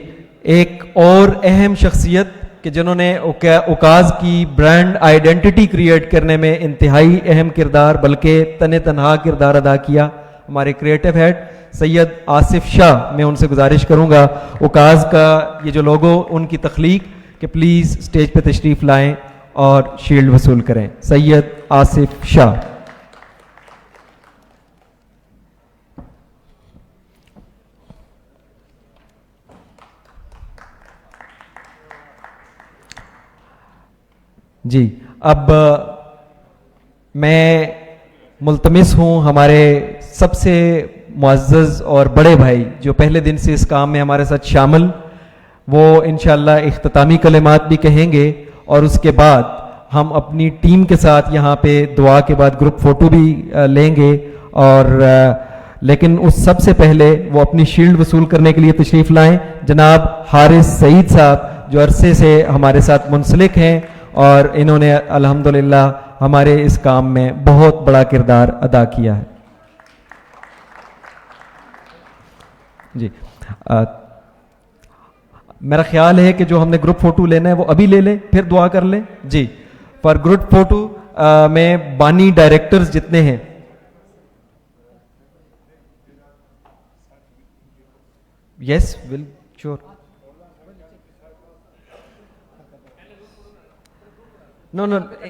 ایک اور اہم شخصیت کہ جنہوں نے اوکاز کی برانڈ آئیڈینٹی کریٹ کرنے میں انتہائی اہم کردار بلکہ تنہا کردار ادا کیا, ہمارے کریٹو ہیڈ سید آصف شاہ, میں ان سے گزارش کروں گا اوکاز کا یہ جو لوگو ان کی تخلیق کہ پلیز اسٹیج پہ تشریف لائیں اور شیلڈ وصول کریں. سید آصف شاہ. جی, اب میں ملتمس ہوں ہمارے سب سے معزز اور بڑے بھائی جو پہلے دن سے اس کام میں ہمارے ساتھ شامل, وہ انشاءاللہ اختتامی کلمات بھی کہیں گے اور اس کے بعد ہم اپنی ٹیم کے ساتھ یہاں پہ دعا کے بعد گروپ فوٹو بھی لیں گے. اور لیکن اس سب سے پہلے وہ اپنی شیلڈ وصول کرنے کے لیے تشریف لائیں. جناب حارث سعید صاحب جو عرصے سے ہمارے ساتھ منسلک ہیں اور انہوں نے الحمدللہ ہمارے اس کام میں بہت بڑا کردار ادا کیا ہے. جی, میرا خیال ہے کہ جو ہم نے گروپ فوٹو لینا ہے وہ ابھی لے لیں پھر دعا کر لیں. جی, فار گروپ فوٹو میں بانی ڈائریکٹرز جتنے ہیں Yes, will, sure. No,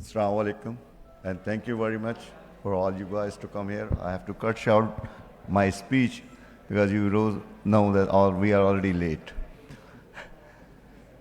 Assalamu alaikum, and thank you very much for all you guys to come here. I have to cut short my speech because you know that we are already late.